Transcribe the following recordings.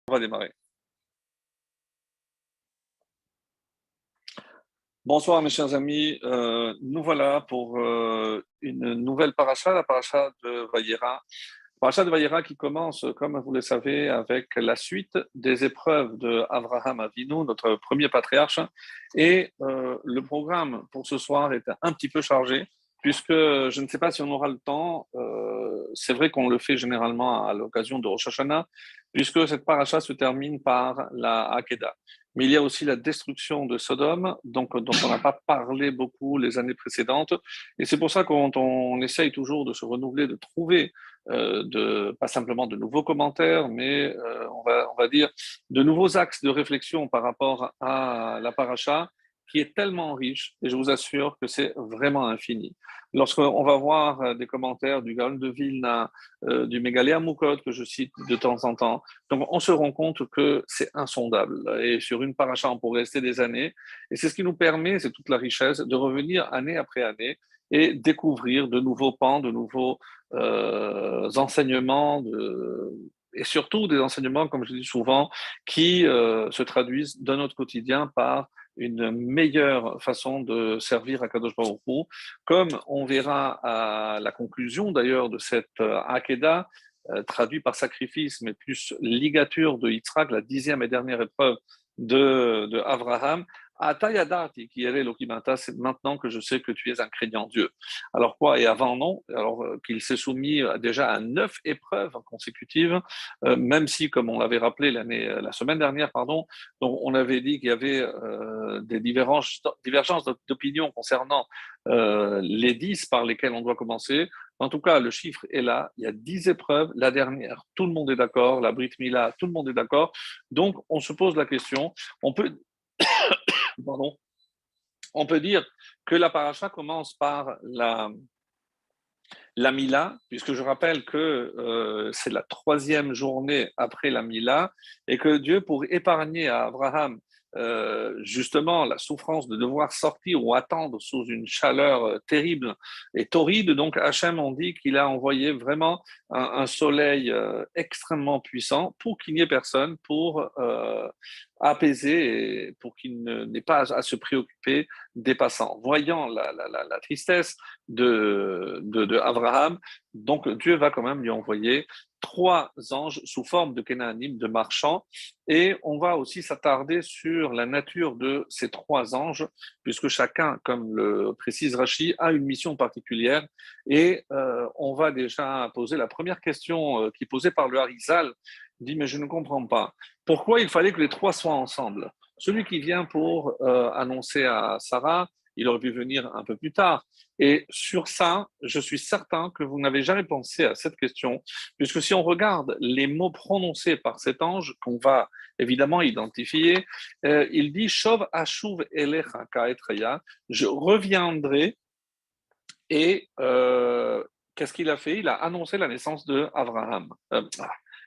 On va démarrer. Bonsoir mes chers amis, nous voilà pour une nouvelle paracha, la paracha de Vayera. Paracha de Vayera qui commence, comme vous le savez, avec la suite des épreuves de Avraham Avinu, notre premier patriarche. Et le programme pour ce soir est un petit peu chargé, puisque je ne sais pas si on aura le temps. C'est vrai qu'on le fait généralement à l'occasion de Rosh Hashanah, puisque cette paracha se termine par la Hakeda. Mais il y a aussi la destruction de Sodome, donc, dont on n'a pas parlé beaucoup les années précédentes. Et c'est pour ça qu'on essaye toujours de se renouveler, de trouver pas simplement de nouveaux commentaires, mais on va dire de nouveaux axes de réflexion par rapport à la paracha, qui est tellement riche, et je vous assure que c'est vraiment infini. Lorsqu'on va voir des commentaires du Gaon de Vilna, du Mégalé Moukot, que je cite de temps en temps, donc on se rend compte que c'est insondable. Et sur une paracha, on pourrait rester des années. Et c'est ce qui nous permet, c'est toute la richesse, de revenir année après année et découvrir de nouveaux pans, de nouveaux enseignements, et surtout des enseignements, comme je dis souvent, qui se traduisent dans notre quotidien par une meilleure façon de servir à Kadosh Baruch Hu, comme on verra à la conclusion d'ailleurs de cette Hakeda, traduit par sacrifice, mais plus ligature de Yitzhak, la 10e et dernière épreuve de Abraham. Atayadati, qui est l'Okimata, c'est maintenant que je sais que tu es un craignant Dieu. Alors quoi? Et avant, non. Alors qu'il s'est soumis déjà à 9 épreuves consécutives, même si, comme on l'avait rappelé la semaine dernière, pardon, donc on avait dit qu'il y avait des divergences d'opinion concernant les 10 par lesquelles on doit commencer. En tout cas, le chiffre est là. Il y a 10 épreuves. La dernière, tout le monde est d'accord. La Brit Mila, tout le monde est d'accord. Donc, on se pose la question. On peut, pardon, on peut dire que la paracha commence par la Mila, puisque je rappelle que c'est la 3e journée après la Mila, et que Dieu, pour épargner à Abraham justement la souffrance de devoir sortir ou attendre sous une chaleur terrible et torride, donc Hachem, on dit qu'il a envoyé vraiment un soleil extrêmement puissant pour qu'il n'y ait personne, pour apaiser et pour qu'il n'ait pas à se préoccuper des passants. Voyant la tristesse de Abraham, donc Dieu va quand même lui envoyer 3 anges sous forme de Kénanim, de marchands, et on va aussi s'attarder sur la nature de ces 3 anges, puisque chacun, comme le précise Rashi, a une mission particulière, et on va déjà poser la première question qui est posée par le Harizal, dit mais je ne comprends pas, pourquoi il fallait que les 3 soient ensemble? Celui qui vient pour annoncer à Sarah, il aurait pu venir un peu plus tard. Et sur ça, je suis certain que vous n'avez jamais pensé à cette question, puisque si on regarde les mots prononcés par cet ange, qu'on va évidemment identifier, il dit Shov Ashuv Elecha Ka'etreya, je reviendrai. Et qu'est-ce qu'il a fait? Il a annoncé la naissance de Abraham,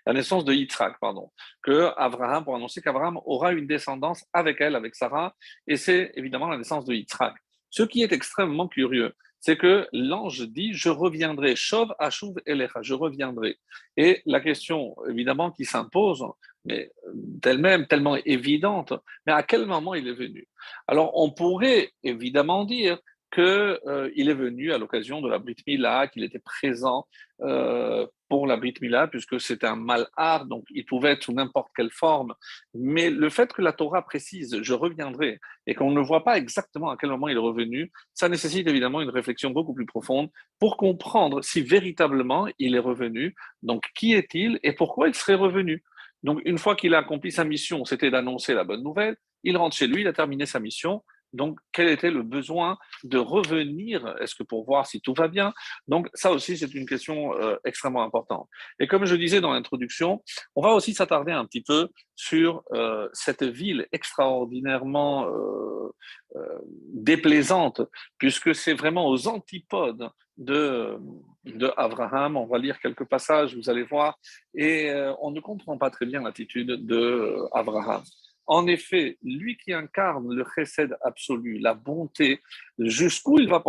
la naissance de Yitzhak, pardon, que Abraham, pour annoncer qu'Abraham aura une descendance avec elle, avec Sarah, et c'est évidemment la naissance de Yitzhak. Ce qui est extrêmement curieux, c'est que l'ange dit je reviendrai, Shov Ashuv Elecha, je reviendrai. Et la question évidemment qui s'impose, mais d'elle-même tellement évidente, mais à quel moment il est venu? Alors on pourrait évidemment dire qu'il est venu à l'occasion de la Brit Mila, qu'il était présent pour la Brit Mila, puisque c'est un malhar, donc il pouvait être sous n'importe quelle forme. Mais le fait que la Torah précise « je reviendrai » et qu'on ne voit pas exactement à quel moment il est revenu, ça nécessite évidemment une réflexion beaucoup plus profonde pour comprendre si véritablement il est revenu. Donc qui est-il et pourquoi il serait revenu? Donc une fois qu'il a accompli sa mission, c'était d'annoncer la bonne nouvelle, il rentre chez lui, il a terminé sa mission. Donc, quel était le besoin de revenir? Est-ce que pour voir si tout va bien? Donc, ça aussi, c'est une question extrêmement importante. Et comme je disais dans l'introduction, on va aussi s'attarder un petit peu sur cette ville extraordinairement déplaisante, puisque c'est vraiment aux antipodes de Abraham. On va lire quelques passages, vous allez voir, et on ne comprend pas très bien l'attitude de Abraham. En effet, lui qui incarne le chesed absolu, la bonté, jusqu'où il va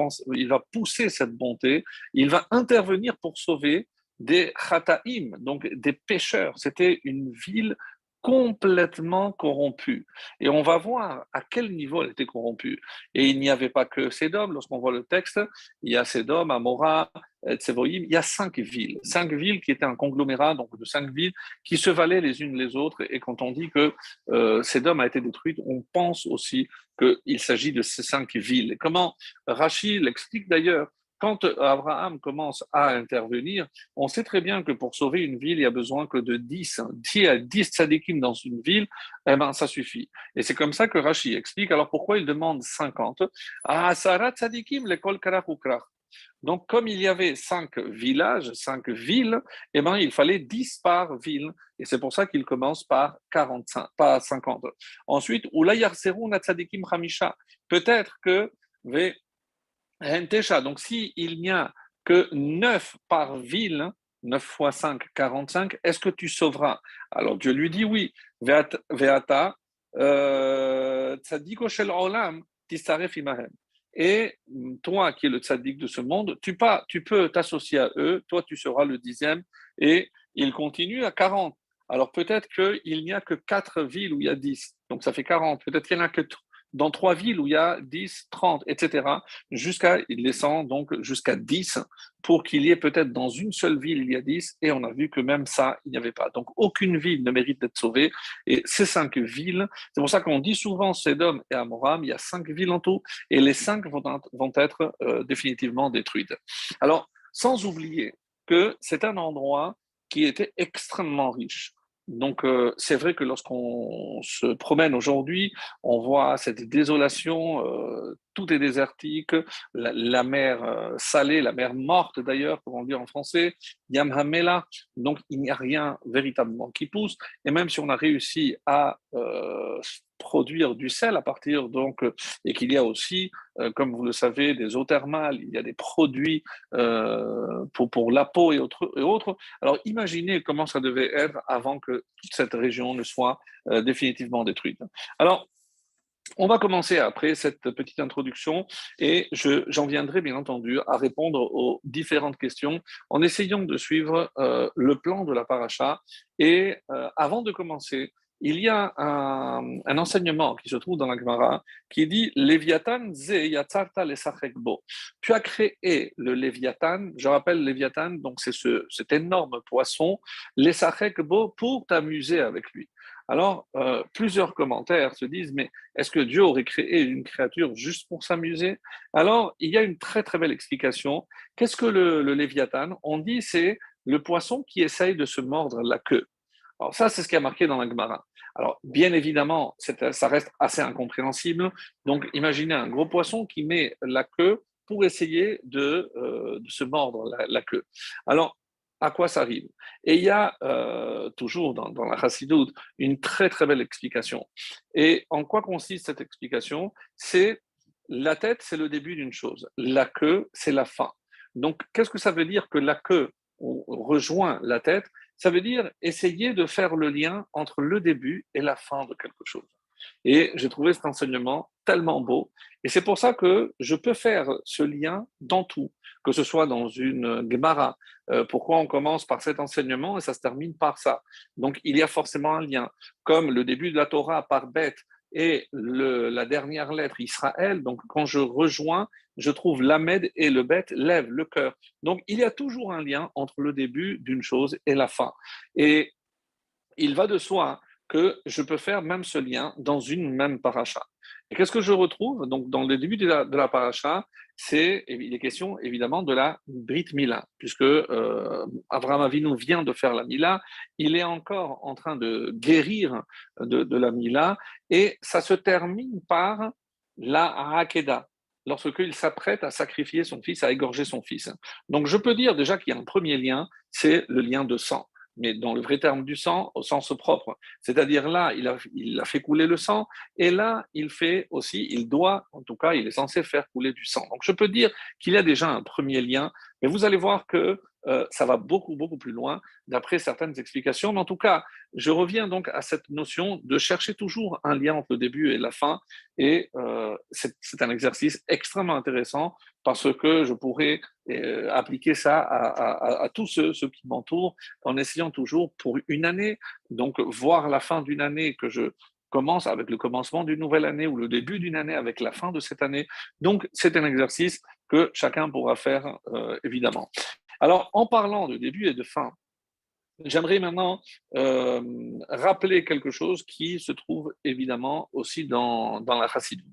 pousser cette bonté, il va intervenir pour sauver des chataim, donc des pécheurs. C'était une ville complètement corrompue. Et on va voir à quel niveau elle était corrompue. Et il n'y avait pas que Sédom. Lorsqu'on voit le texte, il y a Sédom, Amora, Tsevoïm. Il y a 5 villes. 5 villes qui étaient un conglomérat donc de 5 villes qui se valaient les unes les autres. Et quand on dit que Sédom a été détruite, on pense aussi qu'il s'agit de ces 5 villes. Et comment Rachi l'explique d'ailleurs, quand Abraham commence à intervenir, on sait très bien que pour sauver une ville, il y a besoin que de 10. S'il y a 10 tzadikim dans une ville, eh ben, ça suffit. Et c'est comme ça que Rachi explique. Alors pourquoi il demande 50? Ah, Sarah tzadikim, l'école Karach ou Krach. Donc, comme il y avait 5 villages, 5 villes, eh ben, il fallait 10 par ville. Et c'est pour ça qu'il commence par 45, pas 50. Ensuite, Oula Yarseru Natsadikim Hamisha. Peut-être que donc, s'il n'y a que 9 par ville, 9 fois 5, 45, est-ce que tu sauveras? Alors Dieu lui dit oui. Veata, tzadiko shel olam, tisaref imahem. Et toi qui es le tzaddik de ce monde, tu peux t'associer à eux, toi tu seras le 10e, et il continue à 40. Alors peut-être qu'il n'y a que 4 villes où il y a 10, donc ça fait 40. Peut-être qu'il n'y en a que dans 3 villes où il y a 10, 30, etc., il descend donc jusqu'à 10 pour qu'il y ait peut-être dans une seule ville, il y a 10, et on a vu que même ça, il n'y avait pas. Donc aucune ville ne mérite d'être sauvée, et ces 5 villes, c'est pour ça qu'on dit souvent Sédom et Amoram, il y a 5 villes en tout, et les 5 vont être définitivement détruites. Alors, sans oublier que c'est un endroit qui était extrêmement riche. Donc, c'est vrai que lorsqu'on se promène aujourd'hui, on voit cette désolation, tout est désertique, la mer salée, la mer morte d'ailleurs, comme on dit en français, Yamhamela, donc il n'y a rien véritablement qui pousse. Et même si on a réussi à produire du sel à partir donc, et qu'il y a aussi, comme vous le savez, des eaux thermales, il y a des produits pour la peau et autres. Alors imaginez comment ça devait être avant que toute cette région ne soit définitivement détruite. Alors, on va commencer après cette petite introduction et j'en viendrai bien entendu à répondre aux différentes questions en essayant de suivre le plan de la paracha. Et avant de commencer, il y a un enseignement qui se trouve dans la Gemara qui dit Léviathan ze yatzarta lesachek bo. Tu as créé le Léviathan, je rappelle Léviathan, donc c'est cet énorme poisson, lesachek bo, pour t'amuser avec lui. Alors, plusieurs commentaires se disent, mais est-ce que Dieu aurait créé une créature juste pour s'amuser? Alors, il y a une très très belle explication. Qu'est-ce que le Léviathan? On dit c'est le poisson qui essaye de se mordre la queue. Alors ça, c'est ce qui a marqué dans la Gemara. Alors, bien évidemment, ça reste assez incompréhensible. Donc, imaginez un gros poisson qui met la queue pour essayer de se mordre la queue. Alors, à quoi ça arrive? Et il y a toujours dans la Chassidoute une très très belle explication. Et en quoi consiste cette explication? C'est la tête, c'est le début d'une chose. La queue, c'est la fin. Donc, qu'est-ce que ça veut dire que la queue rejoint la tête? Ça veut dire essayer de faire le lien entre le début et la fin de quelque chose. Et j'ai trouvé cet enseignement tellement beau. Et c'est pour ça que je peux faire ce lien dans tout, que ce soit dans une Gemara. Pourquoi on commence par cet enseignement et ça se termine par ça? Donc il y a forcément un lien. Comme le début de la Torah par Beth et la dernière lettre Israël, donc quand je rejoins, je trouve l'Amed et le Bet lève le cœur. Donc il y a toujours un lien entre le début d'une chose et la fin. Et il va de soi que je peux faire même ce lien dans une même paracha. Et qu'est-ce que je retrouve? Donc, dans le début de la paracha, il est question évidemment de la Brit Mila, puisque Avraham Avinu vient de faire la Mila, il est encore en train de guérir de la Mila, et ça se termine par la Hakeda, lorsqu'il s'apprête à sacrifier son fils, à égorger son fils. Donc, je peux dire déjà qu'il y a un premier lien, c'est le lien de sang, mais dans le vrai terme du sang, au sens propre. C'est-à-dire là, il a fait couler le sang, et là, il doit, en tout cas, il est censé faire couler du sang. Donc je peux dire qu'il y a déjà un premier lien, mais vous allez voir que ça va beaucoup, beaucoup plus loin d'après certaines explications. Mais en tout cas, je reviens donc à cette notion de chercher toujours un lien entre le début et la fin. Et c'est un exercice extrêmement intéressant parce que je pourrais appliquer ça à tous ceux qui m'entourent en essayant toujours pour une année, donc voir la fin d'une année que je commence avec le commencement d'une nouvelle année ou le début d'une année avec la fin de cette année. Donc, c'est un exercice que chacun pourra faire, évidemment. Alors, en parlant de début et de fin, j'aimerais maintenant rappeler quelque chose qui se trouve évidemment aussi dans la Chassidoute.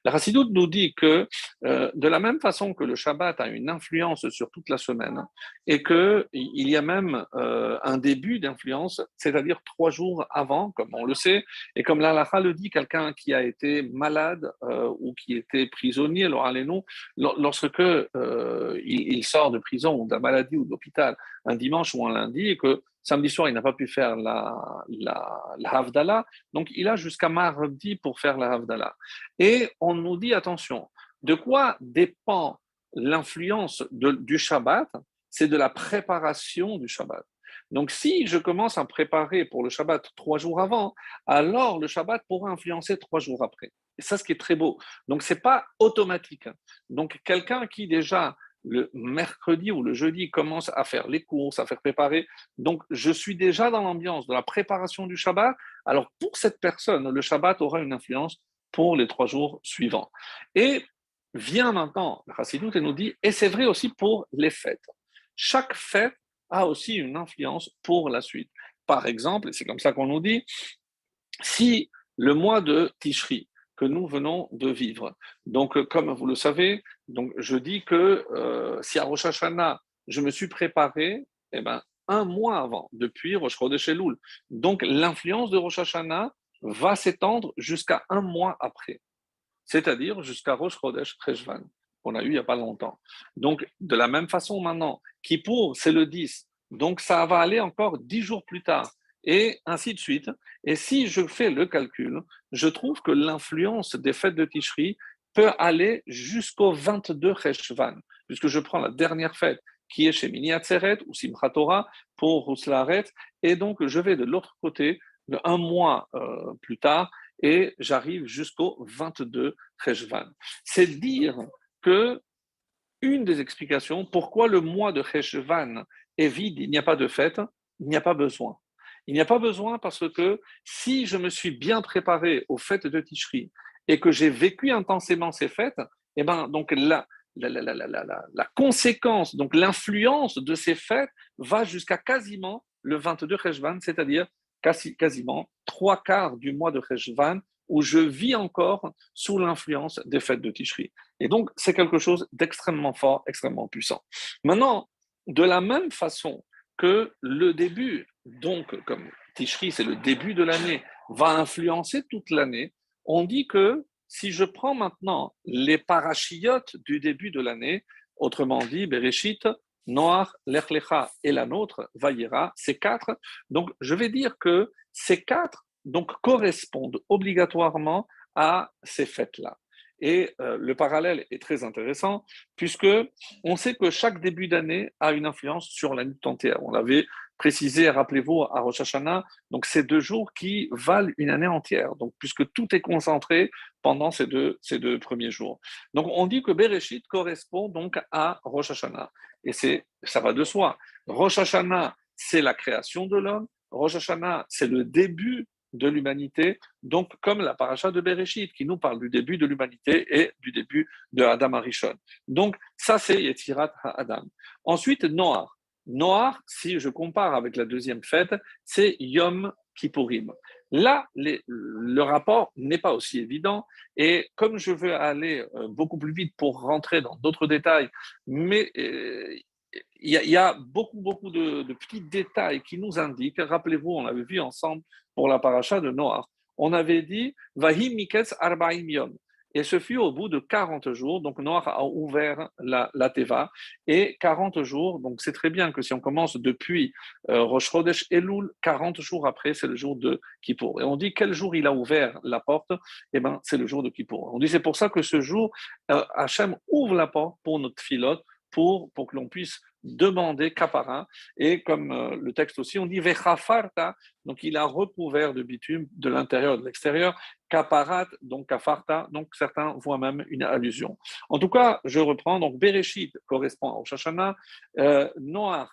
La Chassidoute nous dit que de la même façon que le Shabbat a une influence sur toute la semaine et qu'il y a même un début d'influence, c'est-à-dire 3 jours avant, comme on le sait, et comme l'Halakha le dit, quelqu'un qui a été malade ou qui était prisonnier, lorsque il sort de prison ou de la maladie ou de l'hôpital un dimanche ou un lundi et que samedi soir, il n'a pas pu faire la Havdalah, donc il a jusqu'à mardi pour faire la Havdalah. Et on nous dit, attention, de quoi dépend l'influence du Shabbat? C'est de la préparation du Shabbat. Donc si je commence à préparer pour le Shabbat 3 jours avant, alors le Shabbat pourra influencer 3 jours après. Et ça, ce qui est très beau. Donc, ce n'est pas automatique. Donc, quelqu'un qui déjà le mercredi ou le jeudi commence à faire les courses, à faire préparer. Donc, je suis déjà dans l'ambiance de la préparation du Shabbat. Alors, pour cette personne, le Shabbat aura une influence pour les 3 jours suivants. Et vient maintenant la Chassidoute et nous dit, et c'est vrai aussi pour les fêtes. Chaque fête a aussi une influence pour la suite. Par exemple, et c'est comme ça qu'on nous dit, si le mois de Tishri, que nous venons de vivre. Donc, comme vous le savez, donc je dis que si à Rosh Hashanah, je me suis préparé, eh ben, un mois avant, depuis Rosh Chodesh Elul. Donc, l'influence de Rosh Hashanah va s'étendre jusqu'à un mois après, c'est-à-dire jusqu'à Rosh Chodesh Cheshvan, qu'on a eu il n'y a pas longtemps. Donc, de la même façon maintenant, Kippour, c'est le 10, donc ça va aller encore 10 jours plus tard et ainsi de suite. Et si je fais le calcul, je trouve que l'influence des fêtes de Tishri peut aller jusqu'au 22 Cheshvan, puisque je prends la dernière fête qui est chez Mini Atzeret ou Simchat Torah pour Huslaret, et donc je vais de l'autre côté, un mois plus tard, et j'arrive jusqu'au 22 Cheshvan. C'est dire que une des explications pourquoi le mois de Cheshvan est vide, il n'y a pas de fête, il n'y a pas besoin. Il n'y a pas besoin parce que si je me suis bien préparé aux fêtes de Tishri et que j'ai vécu intensément ces fêtes, eh ben, donc la conséquence, donc l'influence de ces fêtes va jusqu'à quasiment le 22 Cheshvan, c'est-à-dire quasiment 3/4 du mois de Cheshvan où je vis encore sous l'influence des fêtes de Tishri. Et donc, c'est quelque chose d'extrêmement fort, extrêmement puissant. Maintenant, de la même façon que le début, donc comme Tishri, c'est le début de l'année, va influencer toute l'année, on dit que si je prends maintenant les parachiotes du début de l'année, autrement dit, Bereshit, Noach, Lech Lecha et la nôtre, Vayera, ces quatre, donc je vais dire que ces quatre donc, correspondent obligatoirement à ces fêtes-là. Et le parallèle est très intéressant, puisque on sait que chaque début d'année a une influence sur l'année tout entière. On l'avait précisé, rappelez-vous, à Rosh Hashanah, donc ces 2 jours qui valent une année entière, donc, puisque tout est concentré pendant ces deux premiers jours. Donc on dit que Bereshit correspond donc à Rosh Hashanah. Et ça va de soi. Rosh Hashanah, c'est la création de l'homme. Rosh Hashanah, c'est le début de l'humanité, donc comme la paracha de Bereshit qui nous parle du début de l'humanité et du début de Adam Arishon. Donc ça c'est Yetzirat HaAdam. Ensuite Noach. Noach, si je compare avec la deuxième fête, c'est Yom Kippourim. Là, le rapport n'est pas aussi évident et comme je veux aller beaucoup plus vite pour rentrer dans d'autres détails, mais il y a beaucoup, beaucoup de petits détails qui nous indiquent. Rappelez-vous, on avait vu ensemble pour la paracha de Noach. On avait dit Vahim Miketz Arbaim Yom. Et ce fut au bout de 40 jours, donc Noach a ouvert la Teva, et 40 jours, donc c'est très bien que si on commence depuis Rosh Chodesh Elul, 40 jours après, c'est le jour de Kippour. Et on dit quel jour il a ouvert la porte? Eh bien, c'est le jour de Kippour. On dit c'est pour ça que ce jour, Hachem ouvre la porte pour notre filote, pour que l'on puisse demander kapara. Et comme le texte aussi, on dit vechafarta, donc il a recouvert de bitume de l'intérieur et de l'extérieur, kaparat, donc kafarta, donc certains voient même une allusion. En tout cas, je reprends, donc Bereshit correspond à Rosh Hashanah, Noach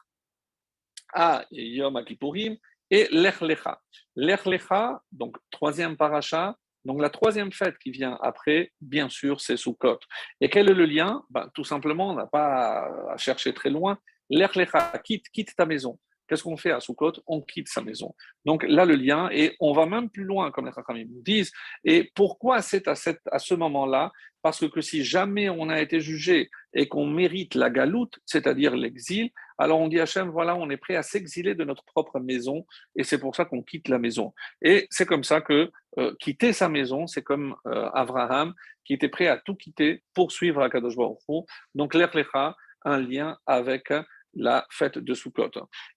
à Yom Kippourim et Lech Lecha. Lech Lecha, donc troisième paracha, donc la troisième fête qui vient après, bien sûr, c'est Sukkot. Et quel est le lien? Ben, tout simplement, on n'a pas à chercher très loin. Lech Lecha, quitte ta maison. Qu'est-ce qu'on fait à Sukkot? On quitte sa maison. Donc là, le lien, et on va même plus loin, comme les Chachamim nous disent. Et pourquoi c'est à ce moment-là? Parce que si jamais on a été jugé et qu'on mérite la galoute, c'est-à-dire l'exil, alors on dit à Hachem, voilà, on est prêt à s'exiler de notre propre maison, et c'est pour ça qu'on quitte la maison. Et c'est comme ça que quitter sa maison, c'est comme Abraham, qui était prêt à tout quitter pour suivre Akadosh Baruch Hu. Donc l'Ech Lecha, un lien avec la fête de Sukkot.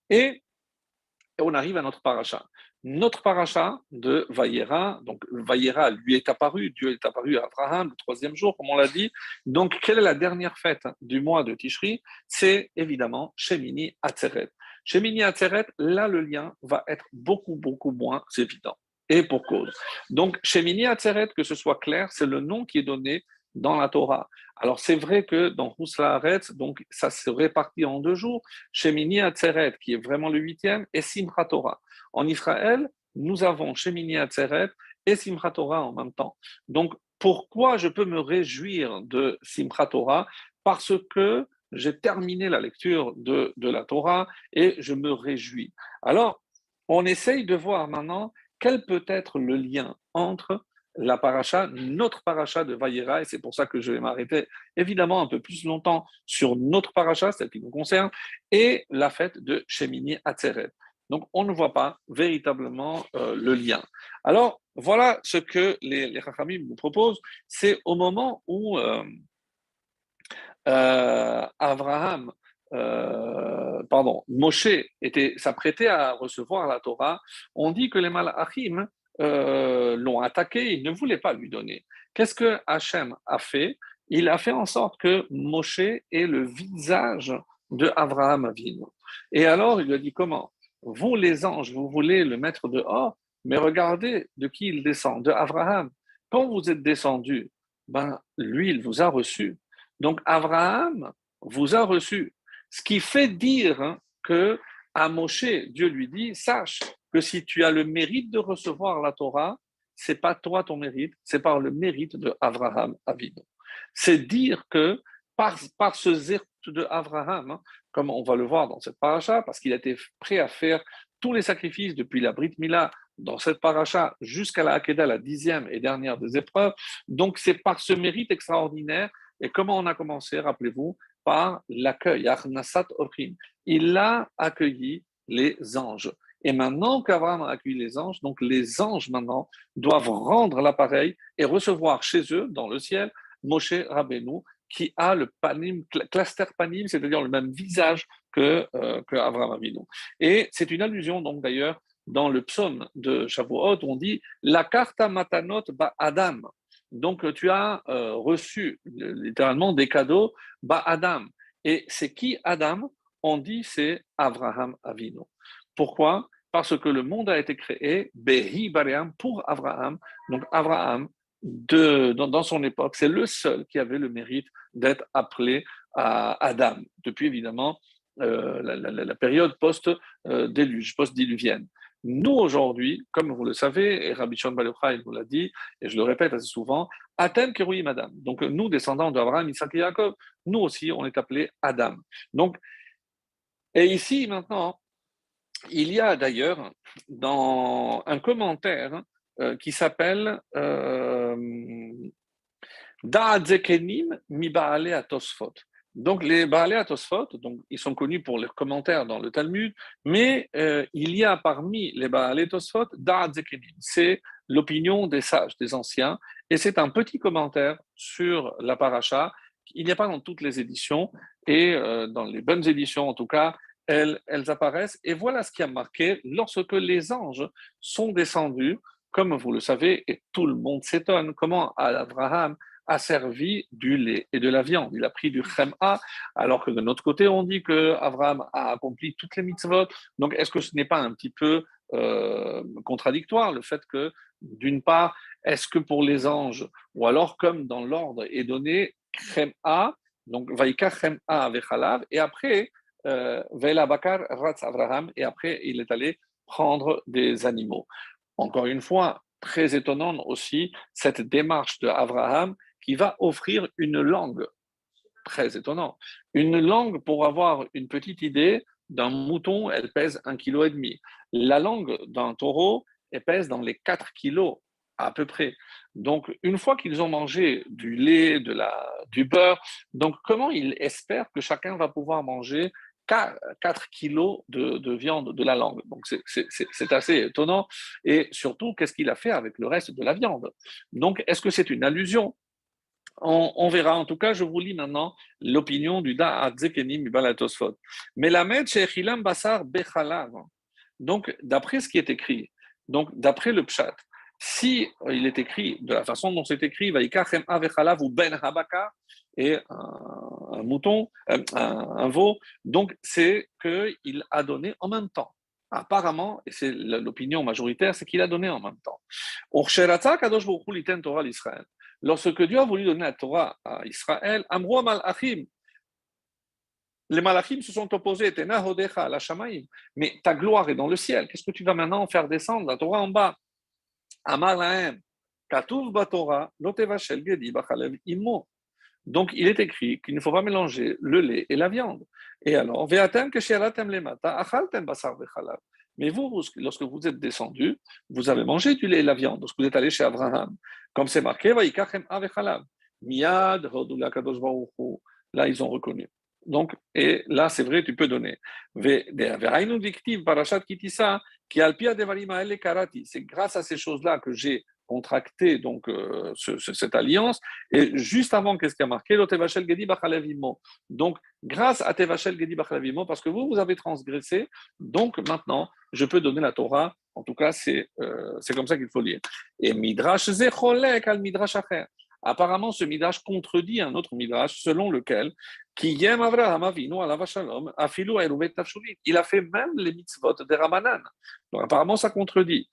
Et on arrive à notre paracha. Notre paracha de Vayera, donc Vayera lui est apparu, Dieu est apparu à Abraham le troisième jour, comme on l'a dit. Donc, quelle est la dernière fête du mois de Tishri? C'est évidemment Shemini Atzeret. Shemini Atzeret, là, le lien va être beaucoup moins évident. Et pour cause. Donc, Shemini Atzeret, que ce soit clair, c'est le nom qui est donné dans la Torah. Alors, c'est vrai que dans Husla Haaretz, donc ça se répartit en 2 jours. Shemini Atzeret, qui est vraiment le 8e, et Simchat Torah. En Israël, nous avons Shemini Atzeret et Simchat Torah en même temps. Donc, pourquoi je peux me réjouir de Simchat Torah? Parce que j'ai terminé la lecture de la Torah et je me réjouis. Alors, on essaye de voir maintenant quel peut être le lien entre la paracha, notre paracha de Vayera, et c'est pour ça que je vais m'arrêter évidemment un peu plus longtemps sur notre paracha, celle qui nous concerne, et la fête de Shemini Atzeret. Donc, on ne voit pas véritablement le lien. Alors, voilà ce que les Chachamim nous proposent. C'est au moment où Abraham, Moshe s'apprêtait à recevoir la Torah, on dit que les Malachim l'ont attaqué, ils ne voulaient pas lui donner. Qu'est-ce que Hachem a fait? Il a fait en sorte que Moshe ait le visage de Abraham Avinu. Et alors, il lui a dit comment? Vous, les anges, vous voulez le mettre dehors, mais regardez de qui il descend, de Abraham. Quand vous êtes descendu, ben, lui, il vous a reçu. Donc, Abraham vous a reçu. Ce qui fait dire que à Moshe, Dieu lui dit, sache que si tu as le mérite de recevoir la Torah, c'est pas toi ton mérite, c'est par le mérite de Abraham Avinu. C'est dire que par ce zéro de Abraham, comme on va le voir dans cette paracha, parce qu'il était prêt à faire tous les sacrifices depuis la Brit Mila dans cette paracha jusqu'à la Hakeda, la 10e et dernière des épreuves. Donc c'est par ce mérite extraordinaire. Et comment on a commencé, rappelez-vous, par l'accueil, Arnasat Ochim. Il a accueilli les anges. Et maintenant qu'Abraham a accueilli les anges, donc les anges maintenant doivent rendre l'appareil et recevoir chez eux, dans le ciel, Moshe Rabbeinu, qui a le panim, cluster panim, c'est-à-dire le même visage que Abraham Avinu. Et c'est une allusion, donc d'ailleurs, dans le psaume de Shavuot, on dit la carta matanot ba Adam. Donc tu as reçu littéralement des cadeaux ba Adam. Et c'est qui Adam? On dit c'est Abraham Avinu. Pourquoi? Parce que le monde a été créé Behi Baream pour Abraham. Donc Abraham, dans son époque, c'est le seul qui avait le mérite d'être appelé à Adam, depuis évidemment la période post-déluge, post-diluvienne. Nous, aujourd'hui, comme vous le savez, et Rabbi Shimon Bar Yochai nous l'a dit, et je le répète assez souvent, Atem Keruim Adam. Donc, nous, descendants d'Abraham, Isaac et Jacob, nous aussi, on est appelés Adam. Donc, et ici, maintenant, il y a d'ailleurs dans un commentaire qui s'appelle Da'adzekenim mi Baale Atosfot. Donc les Baale Atosfot, donc ils sont connus pour leurs commentaires dans le Talmud, mais il y a parmi les Baale Atosfot Da'adzekenim. C'est l'opinion des sages, des anciens, et c'est un petit commentaire sur la paracha. Il n'y a pas dans toutes les éditions, et dans les bonnes éditions en tout cas, elles apparaissent. Et voilà ce qui a marqué lorsque les anges sont descendus, comme vous le savez, et tout le monde s'étonne, comment Abraham asservi du lait et de la viande. Il a pris du chem'a, alors que de notre côté, on dit que Abraham a accompli toutes les mitzvot. Donc, est-ce que ce n'est pas un petit peu contradictoire le fait que, d'une part, est-ce que pour les anges, ou alors comme dans l'ordre est donné chem'a, donc vaïka chem'a vechalav, et après, ve'ela bakar ratz Abraham, et après, il est allé prendre des animaux. Encore une fois, très étonnante aussi cette démarche de Abraham qui va offrir une langue. Très étonnant. Une langue pour avoir une petite idée d'un mouton, elle pèse 1,5 kg. La langue d'un taureau, elle pèse dans les 4 kilos à peu près. Donc, une fois qu'ils ont mangé du lait, du beurre, donc comment ils espèrent que chacun va pouvoir manger 4 kilos de viande de la langue. Donc, c'est assez étonnant. Et surtout, qu'est-ce qu'il a fait avec le reste de la viande? Donc, est-ce que c'est une allusion? On verra. En tout cas, je vous lis maintenant l'opinion du Da'at Zekeni Mibal Tosfot. Melamed shechilam basar bechalav. Donc, d'après ce qui est écrit, donc d'après le pshat, si il est écrit de la façon dont c'est écrit, Vaikachem avechalav ou ben habaka, et un mouton, un veau, donc c'est qu'il a donné en même temps. Apparemment, et c'est l'opinion majoritaire, c'est qu'il a donné en même temps. Ursheratza kadosh baruch hu liten Torah l'Israël. Lorsque Dieu a voulu donner la Torah à Israël, Amro Malachim, les Malachim se sont opposés, Tena Hodecha, la Shamaim, mais ta gloire est dans le ciel. Qu'est-ce que tu vas maintenant faire descendre la Torah en bas? Amar Lahem, Katuv Batorah, Lotevashel Gedi Bachalev Immo. Donc il est écrit qu'il ne faut pas mélanger le lait et la viande. Et alors, Ve'atem Keshialatem Lemata, Achaltem Basar Vechalav. Mais vous, lorsque vous êtes descendu, vous avez mangé du lait et la viande. Lorsque vous êtes allé chez Abraham, comme c'est marqué, Vaikachem Avechalav. Miyad, Hodula Kadosh Baruch Hu. Là, ils ont reconnu. Donc, et là, c'est vrai, tu peux donner. Ve'ainu Diktiv, Parashat Kitissa, qui alpia devarim haele karati. C'est grâce à ces choses-là que j'ai contracté donc cette alliance. Et juste avant, qu'est-ce qui a marqué? Lo tevashel gedi bachalev imo. Donc, grâce à tevashel gedi bachalev imo, parce que vous avez transgressé, donc maintenant, je peux donner la Torah. En tout cas, c'est comme ça qu'il faut lire. Et midrash zecholek al midrash acher. Apparemment, ce midrash contredit un autre midrash selon lequel il a fait même les mitzvot des Ramanan. Donc apparemment, ça contredit.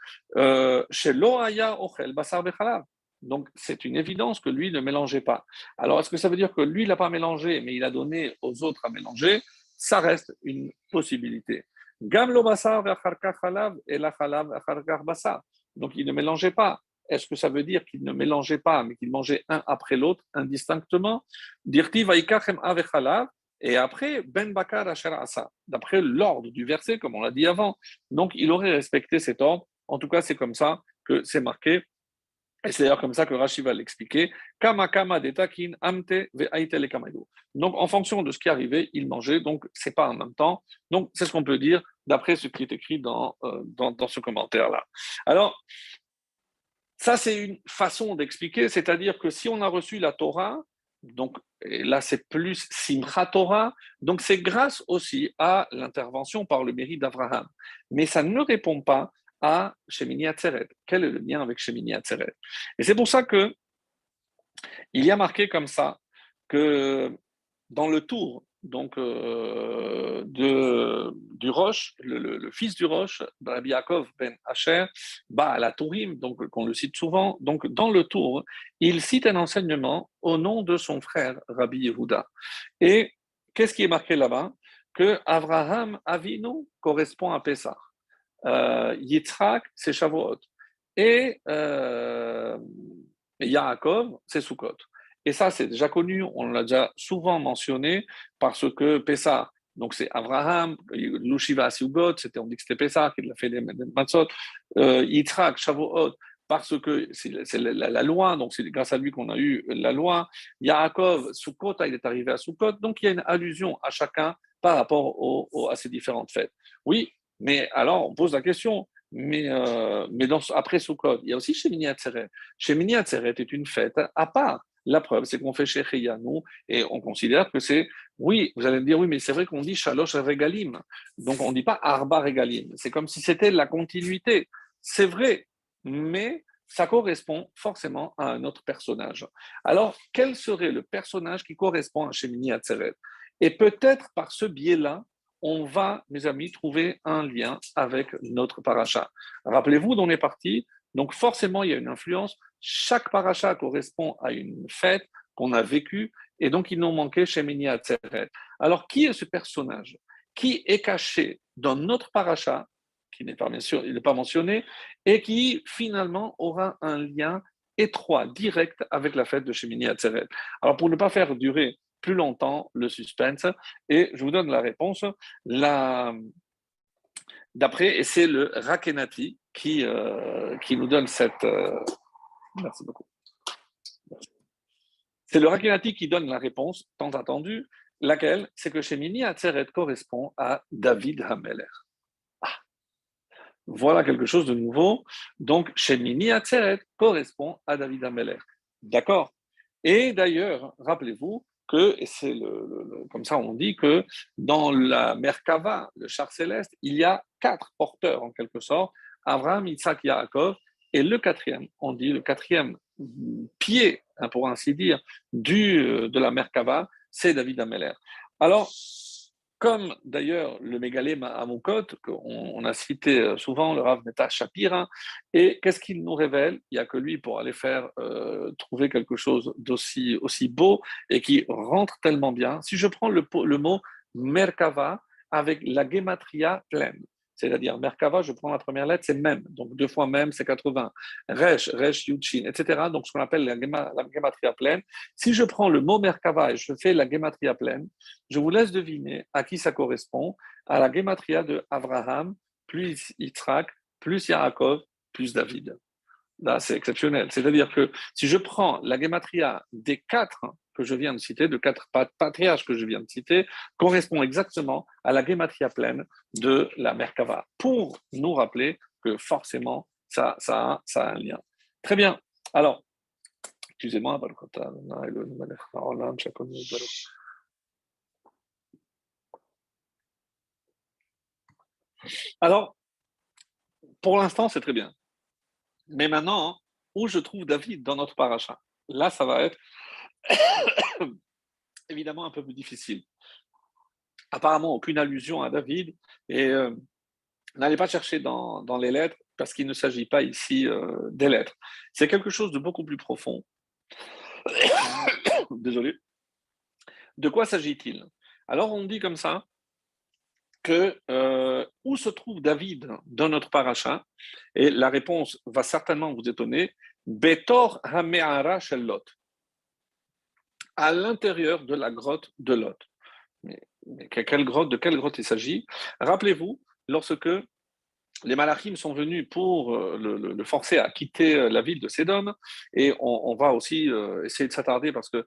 Donc c'est une évidence que lui ne mélangeait pas. Alors est-ce que ça veut dire que lui, il n'a pas mélangé, mais il a donné aux autres à mélanger? Ça reste une possibilité. Donc il ne mélangeait pas. Est-ce que ça veut dire qu'il ne mélangeait pas, mais qu'il mangeait un après l'autre, indistinctement? Et après, Ben Bakar Asher Asa, d'après l'ordre du verset, comme on l'a dit avant. Donc, il aurait respecté cet ordre. En tout cas, c'est comme ça que c'est marqué. Et c'est d'ailleurs comme ça que Rashi va l'expliquer. Kama kama detakin amte ve'aite le kamayu. Donc, en fonction de ce qui arrivait, il mangeait. Donc, c'est pas en même temps. Donc, c'est ce qu'on peut dire d'après ce qui est écrit dans ce commentaire-là. Alors, ça, c'est une façon d'expliquer, c'est-à-dire que si on a reçu la Torah, donc et là c'est plus Simchat Torah, donc c'est grâce aussi à l'intervention par le mérite d'Abraham. Mais ça ne répond pas à Shemini Atzeret. Quel est le lien avec Shemini Atzeret? Et c'est pour ça que il y a marqué comme ça que dans le tour donc du Rosh, le fils du Rosh, Rabbi Yaakov ben Asher, à la Tourim, donc qu'on le cite souvent. Donc dans le tour, il cite un enseignement au nom de son frère Rabbi Yehuda. Et qu'est-ce qui est marqué là-bas? Que Avraham Avinu correspond à Pessah, Yitzhak c'est Shavuot et Yaakov c'est Sukkot. Et ça, c'est déjà connu, on l'a déjà souvent mentionné, parce que Pessah, donc c'est Abraham, Lushiva Sugot, on dit que c'était Pessah, qu'il a fait des matzot, Yitzhak, Shavuot, parce que c'est la loi, donc c'est grâce à lui qu'on a eu la loi. Yaakov, Sukkot, il est arrivé à Sukkot, donc il y a une allusion à chacun par rapport à ces différentes fêtes. Oui, mais alors on pose la question, mais après Sukkot, il y a aussi Shemini Atzeret. Shemini Atzeret est une fête à part. La preuve, c'est qu'on fait Shechianu et on considère que c'est, oui, vous allez me dire, oui, mais c'est vrai qu'on dit Shalosh Regalim. Donc on ne dit pas Arba Regalim. C'est comme si c'était la continuité. C'est vrai, mais ça correspond forcément à un autre personnage. Alors, quel serait le personnage qui correspond à Shemini Atzeret? Et peut-être par ce biais-là, on va, mes amis, trouver un lien avec notre paracha. Rappelez-vous d'où on est parti. Donc, forcément, il y a une influence. Chaque paracha correspond à une fête qu'on a vécue. Et donc, il nous manquait Shemini Atzeret. Alors, qui est ce personnage? Qui est caché dans notre paracha, qui n'est pas, bien sûr, il n'est pas mentionné, et qui finalement aura un lien étroit, direct avec la fête de Shemini Atzeret. Alors, pour ne pas faire durer plus longtemps le suspense, et je vous donne la réponse, d'après, et c'est le Rakenati qui nous donne cette... merci beaucoup. C'est le Rakenati qui donne la réponse, tant attendue, laquelle, c'est que Shemini Atzeret correspond à David Hameler. Voilà quelque chose de nouveau. Donc, Shemini Atzeret correspond à David Hameler. D'accord. Et d'ailleurs, rappelez-vous que, et c'est comme ça on dit que dans la Merkava, le char céleste, il y a 4 porteurs en quelque sorte, Abraham, Isaac, Yaakov, et le quatrième, on dit le quatrième pied, hein, pour ainsi dire, de la Merkava, c'est David Hameler. Alors, comme d'ailleurs le Mégalé Amukot, qu'on a cité souvent, le Rav Neta Shapira, et qu'est-ce qu'il nous révèle? Il n'y a que lui pour aller faire trouver quelque chose aussi beau et qui rentre tellement bien. Si je prends le mot Merkava avec la gematria pleine, c'est-à-dire Merkava, je prends la première lettre, c'est Mem, donc 2 fois Mem, c'est 80. Resh, Yudshin, etc. Donc ce qu'on appelle la gematria pleine. Si je prends le mot Merkava et je fais la gematria pleine, je vous laisse deviner à qui ça correspond, à la gematria de Abraham, plus Yitzhak, plus Yaakov, plus David. Là, c'est exceptionnel. C'est-à-dire que si je prends la gematria des 4 que je viens de citer, de 4 patriarches que je viens de citer, correspond exactement à la gematria pleine de la Merkava, pour nous rappeler que forcément, ça a un lien. Très bien. Alors, excusez-moi, alors, pour l'instant, c'est très bien. Mais maintenant, où je trouve David dans notre paracha? Là, ça va être évidemment un peu plus difficile. Apparemment, aucune allusion à David. Et n'allez pas chercher dans les lettres, parce qu'il ne s'agit pas ici des lettres. C'est quelque chose de beaucoup plus profond. Désolé. De quoi s'agit-il? Alors, on dit comme ça que où se trouve David dans notre paracha? Et la réponse va certainement vous étonner. Betor Hameara Shel Lot, à l'intérieur de la grotte de Lot. Mais de quelle grotte il s'agit? Rappelez-vous, lorsque les Malachim sont venus pour le forcer à quitter la ville de Sédom, et on va aussi essayer de s'attarder parce que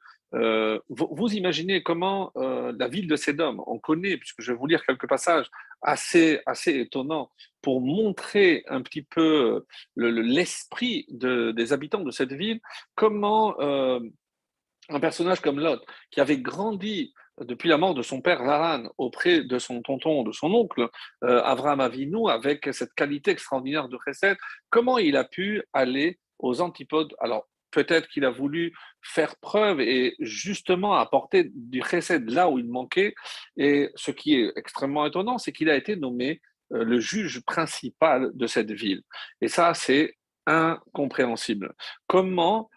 vous imaginez comment la ville de Sédom, on connaît, puisque je vais vous lire quelques passages assez étonnants pour montrer un petit peu l'esprit des habitants de cette ville, comment un personnage comme Lot, qui avait grandi depuis la mort de son père Haran auprès de son tonton, de son oncle, Avraham Avinu, avec cette qualité extraordinaire de chesed, comment il a pu aller aux antipodes? Alors, peut-être qu'il a voulu faire preuve et justement apporter du chesed là où il manquait. Et ce qui est extrêmement étonnant, c'est qu'il a été nommé le juge principal de cette ville. Et ça, c'est incompréhensible. Comment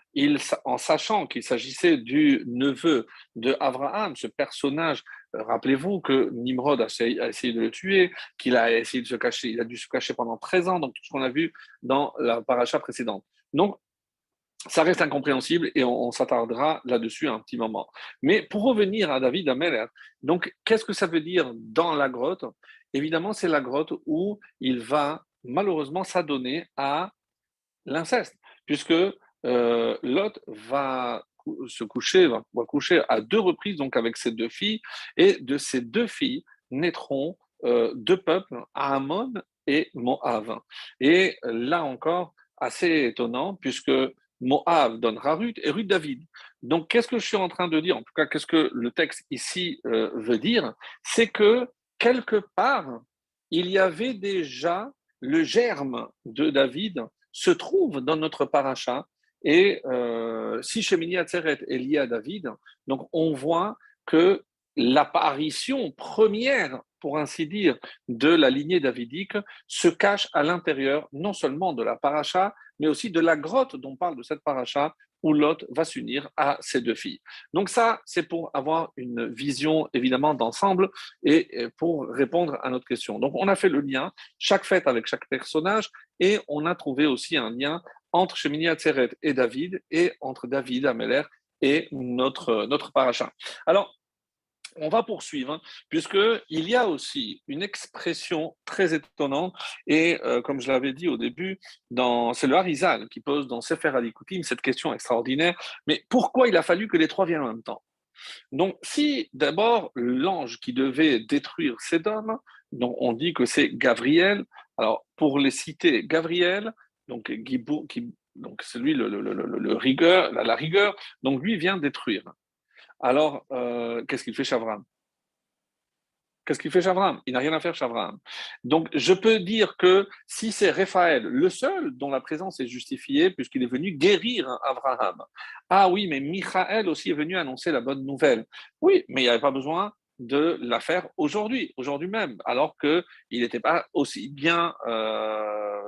en sachant qu'il s'agissait du neveu de Abraham, ce personnage, rappelez-vous que Nimrod a essayé de le tuer, qu'il a essayé de se cacher, il a dû se cacher pendant 13 ans, donc tout ce qu'on a vu dans la paracha précédente. Donc, ça reste incompréhensible et on s'attardera là-dessus un petit moment. Mais pour revenir à David Ameller, donc qu'est-ce que ça veut dire dans la grotte? Évidemment, c'est la grotte où il va malheureusement s'adonner à l'inceste, puisque Lot va va coucher à 2 reprises donc avec ses 2 filles, et de ces 2 filles naîtront 2 peuples, Ammon et Moab. Et là encore, assez étonnant, puisque Moab donnera Ruth et Ruth David. Donc, qu'est-ce que je suis en train de dire? En tout cas, qu'est-ce que le texte ici veut dire? C'est que quelque part, il y avait déjà le germe de David se trouve dans notre paracha. Et si Shemini Atzeret est lié à David, donc on voit que l'apparition première, pour ainsi dire, de la lignée davidique se cache à l'intérieur non seulement de la paracha, mais aussi de la grotte dont parle de cette paracha, où Lot va s'unir à ses deux filles. Donc ça, c'est pour avoir une vision évidemment d'ensemble et pour répondre à notre question. Donc on a fait le lien, chaque fête avec chaque personnage, et on a trouvé aussi un lien entre Shemini Atzeret et David, et entre David, Améler, et notre paracha. Alors, on va poursuivre, hein, puisqu'il y a aussi une expression très étonnante, et comme je l'avais dit au début, c'est le Harizal qui pose dans Sefer Alikutim cette question extraordinaire, mais pourquoi il a fallu que les trois viennent en même temps? Donc, si d'abord l'ange qui devait détruire Sédom, donc on dit que c'est Gabriel, alors pour les citer, Gabriel, donc, donc c'est lui le rigueur, la rigueur, donc lui vient détruire. Alors, qu'est-ce qu'il fait Chavram? Qu'est-ce qu'il fait Chavram? Il n'a rien à faire Chavram. Donc, je peux dire que si c'est Raphaël, le seul dont la présence est justifiée, puisqu'il est venu guérir Abraham. Ah oui, mais Michael aussi est venu annoncer la bonne nouvelle. Oui, mais il n'y avait pas besoin de la faire aujourd'hui même, alors qu'il n'était pas aussi bien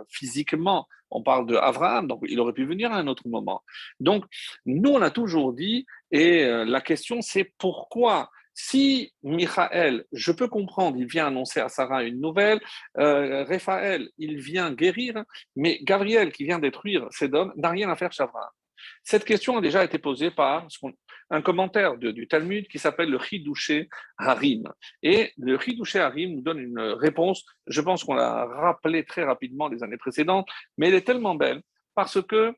physiquement. On parle de Abraham, donc il aurait pu venir à un autre moment. Donc, nous, on a toujours dit, et la question c'est pourquoi si Michael, je peux comprendre, il vient annoncer à Sarah une nouvelle, Raphaël, il vient guérir, mais Gabriel, qui vient détruire Sédom, n'a rien à faire chez Abraham. Cette question a déjà été posée par un commentaire du Talmud qui s'appelle le Chidouché Harim. Et le Chidouché Harim nous donne une réponse, je pense qu'on l'a rappelé très rapidement les années précédentes, mais elle est tellement belle parce que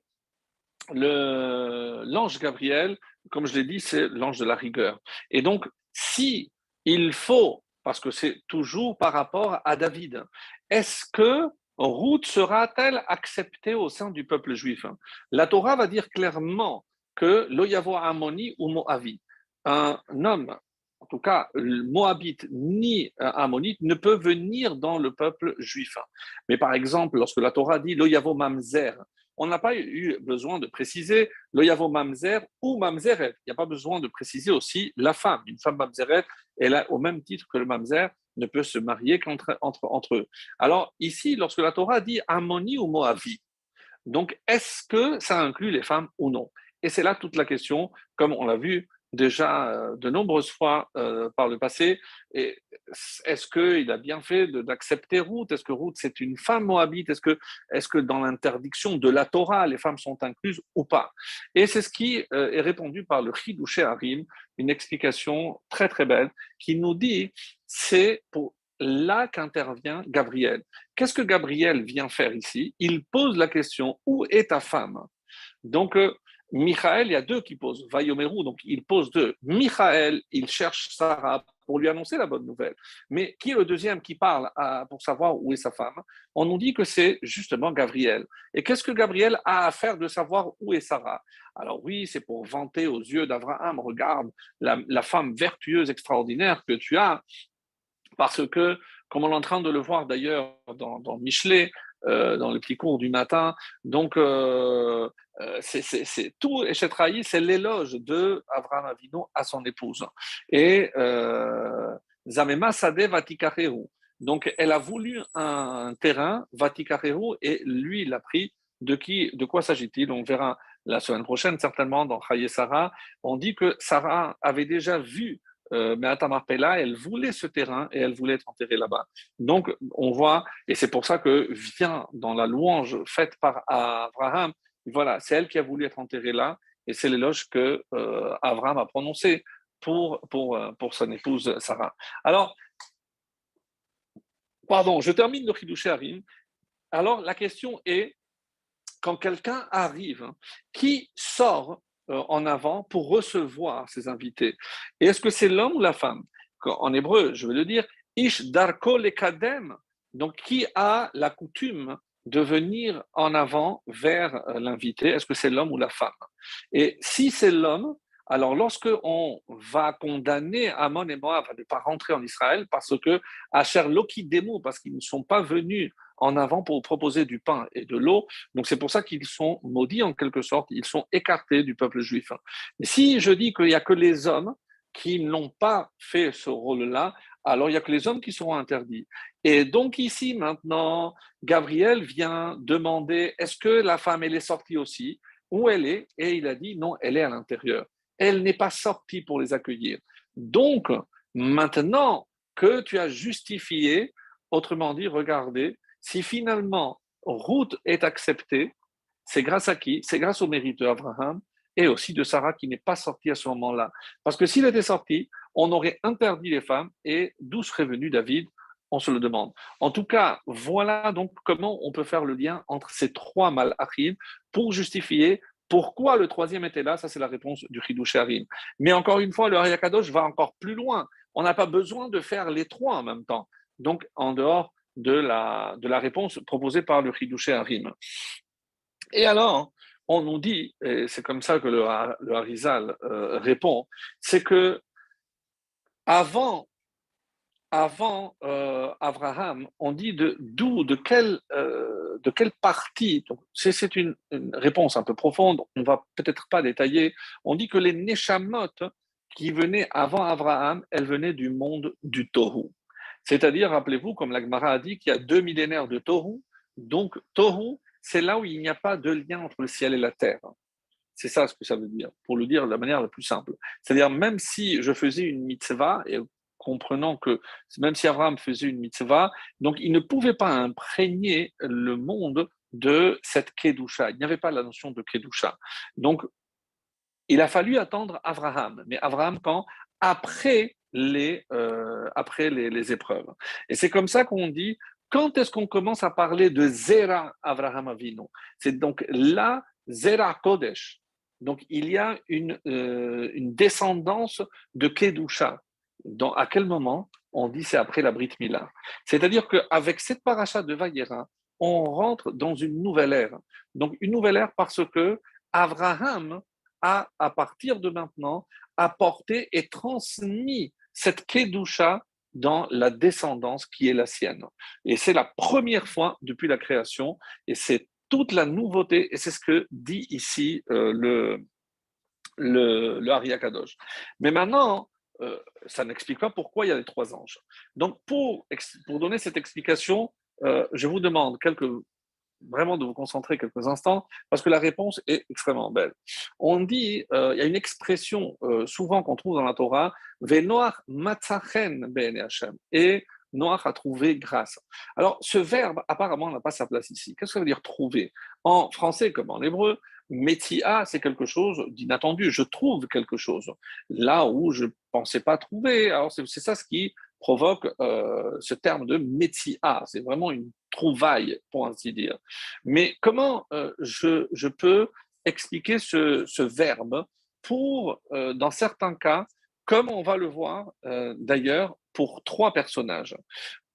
l'ange Gabriel, comme je l'ai dit, c'est l'ange de la rigueur. Et donc, si il faut, parce que c'est toujours par rapport à David, est-ce que Ruth sera-t-elle acceptée au sein du peuple juif? La Torah va dire clairement que l'Oyavo Ammoni ou Moavi, un homme, en tout cas Moabite ni Ammonite, ne peut venir dans le peuple juif. Mais par exemple, lorsque la Torah dit l'Oyavo Mamzer, on n'a pas eu besoin de préciser le Yavo Mamzer ou Mamzeret. Il n'y a pas besoin de préciser aussi la femme. Une femme Mamzeret, elle a, au même titre que le Mamzer, ne peut se marier qu'entre eux. Alors ici, lorsque la Torah dit Ammoni ou Moavi, donc est-ce que ça inclut les femmes ou non? Et c'est là toute la question, comme on l'a vu déjà de nombreuses fois par le passé. Et est-ce qu'il a bien fait d'accepter Ruth? Est-ce que Ruth, c'est une femme moabite? Est-ce que dans l'interdiction de la Torah, les femmes sont incluses ou pas? Et c'est ce qui est répondu par le Chidouché Harim, une explication très très belle, qui nous dit c'est pour là qu'intervient Gabriel. Qu'est-ce que Gabriel vient faire ici? Il pose la question, où est ta femme? Donc, Michael, il y a deux qui posent, Vayomeru, donc il pose deux. Michael, il cherche Sarah pour lui annoncer la bonne nouvelle. Mais qui est le deuxième qui parle pour savoir où est sa femme? On nous dit que c'est justement Gabriel. Et qu'est-ce que Gabriel a à faire de savoir où est Sarah? Alors oui, c'est pour vanter aux yeux d'Abraham, regarde la femme vertueuse extraordinaire que tu as, parce que, comme on est en train de le voir d'ailleurs dans Michelet, dans le petit cours du matin, donc c'est tout Eshetraï, c'est l'éloge de Abraham Avinu à son épouse. Et Zamema Sade Vatikarehu. Donc elle a voulu un terrain, Vatikarehu, et lui il a pris. De quoi s'agit-il? On verra la semaine prochaine, certainement, dans Chaye Sarah. On dit que Sarah avait déjà vu mais Atamarpella, elle voulait ce terrain et elle voulait être enterrée là-bas. Donc, on voit, et c'est pour ça que vient dans la louange faite par Abraham, voilà, c'est elle qui a voulu être enterrée là, et c'est l'éloge que Abraham a prononcé pour son épouse Sarah. Alors, pardon, je termine le Chidouché Harim. Alors, la question est, quand quelqu'un arrive, qui sort en avant pour recevoir ses invités? Et est-ce que c'est l'homme ou la femme? En hébreu, je vais le dire, Ish darko lekadem, donc qui a la coutume de venir en avant vers l'invité? Est-ce que c'est l'homme ou la femme? Et si c'est l'homme, alors lorsque on va condamner Ammon et Moab à ne pas rentrer en Israël parce que Asher Loki Demo, parce qu'ils ne sont pas venus en avant pour proposer du pain et de l'eau. Donc c'est pour ça qu'ils sont maudits en quelque sorte, ils sont écartés du peuple juif. Mais si je dis qu'il n'y a que les hommes qui n'ont pas fait ce rôle-là, alors il n'y a que les hommes qui seront interdits. Et donc ici maintenant, Gabriel vient demander, est-ce que la femme, elle est sortie aussi? Où elle est? Et il a dit, non, elle est à l'intérieur. Elle n'est pas sortie pour les accueillir. Donc, maintenant que tu as justifié, autrement dit, regardez, si finalement Ruth est acceptée, c'est grâce à qui? C'est grâce au mérite d'Abraham et aussi de Sarah qui n'est pas sortie à ce moment-là. Parce que s'il était sorti, on aurait interdit les femmes et d'où serait venu David? On se le demande. En tout cas, voilà donc comment on peut faire le lien entre ces trois malachim pour justifier pourquoi le troisième était là. Ça, c'est la réponse du Chidush Harim. Mais encore une fois, le Hayakadosh va encore plus loin. On n'a pas besoin de faire les trois en même temps. Donc, en dehors de la réponse proposée par le Chidush Harim. Et alors, on nous dit, et c'est comme ça que le Harizal répond, c'est que avant Abraham, on dit de quelle partie, donc c'est une réponse un peu profonde, on ne va peut-être pas détailler, on dit que les Neshamot qui venaient avant Abraham, elles venaient du monde du Tohu. C'est-à-dire, rappelez-vous, comme la Gemara a dit, qu'il y a 2 millénaires de Tohu, donc Tohu, c'est là où il n'y a pas de lien entre le ciel et la terre. C'est ça ce que ça veut dire, pour le dire de la manière la plus simple. C'est-à-dire, même si je faisais une mitzvah, et comprenant que même si Abraham faisait une mitzvah, donc il ne pouvait pas imprégner le monde de cette kedusha. Il n'y avait pas la notion de kedusha. Donc, il a fallu attendre Abraham. Mais Abraham, quand? Après les épreuves. Et c'est comme ça qu'on dit, quand est-ce qu'on commence à parler de Zera Abraham Avinu? C'est donc là, Zera Kodesh. Donc il y a une descendance de Kedusha. À quel moment? On dit c'est après la Brit Mila. C'est-à-dire qu'avec cette paracha de Vayera, on rentre dans une nouvelle ère. Donc une nouvelle ère parce que Abraham à partir de maintenant, apporté et transmis cette Kedusha dans la descendance qui est la sienne. Et c'est la première fois depuis la création, et c'est toute la nouveauté, et c'est ce que dit ici le Ari Akadosh. Mais maintenant, ça n'explique pas pourquoi il y a les trois anges. Donc, pour donner cette explication, je vous demande vraiment de vous concentrer quelques instants, parce que la réponse est extrêmement belle. On dit, il y a une expression souvent qu'on trouve dans la Torah, Venoach matzachen be'ene Hashem, et Noach a trouvé grâce. Alors, ce verbe, apparemment, n'a pas sa place ici. Qu'est-ce que ça veut dire trouver? En français comme en hébreu, Metia, c'est quelque chose d'inattendu. Je trouve quelque chose là où je ne pensais pas trouver. Alors, c'est ça ce qui provoque ce terme de Metia. C'est vraiment une trouvaille, pour ainsi dire. Mais comment je peux expliquer ce verbe pour, dans certains cas, comme on va le voir d'ailleurs pour trois personnages,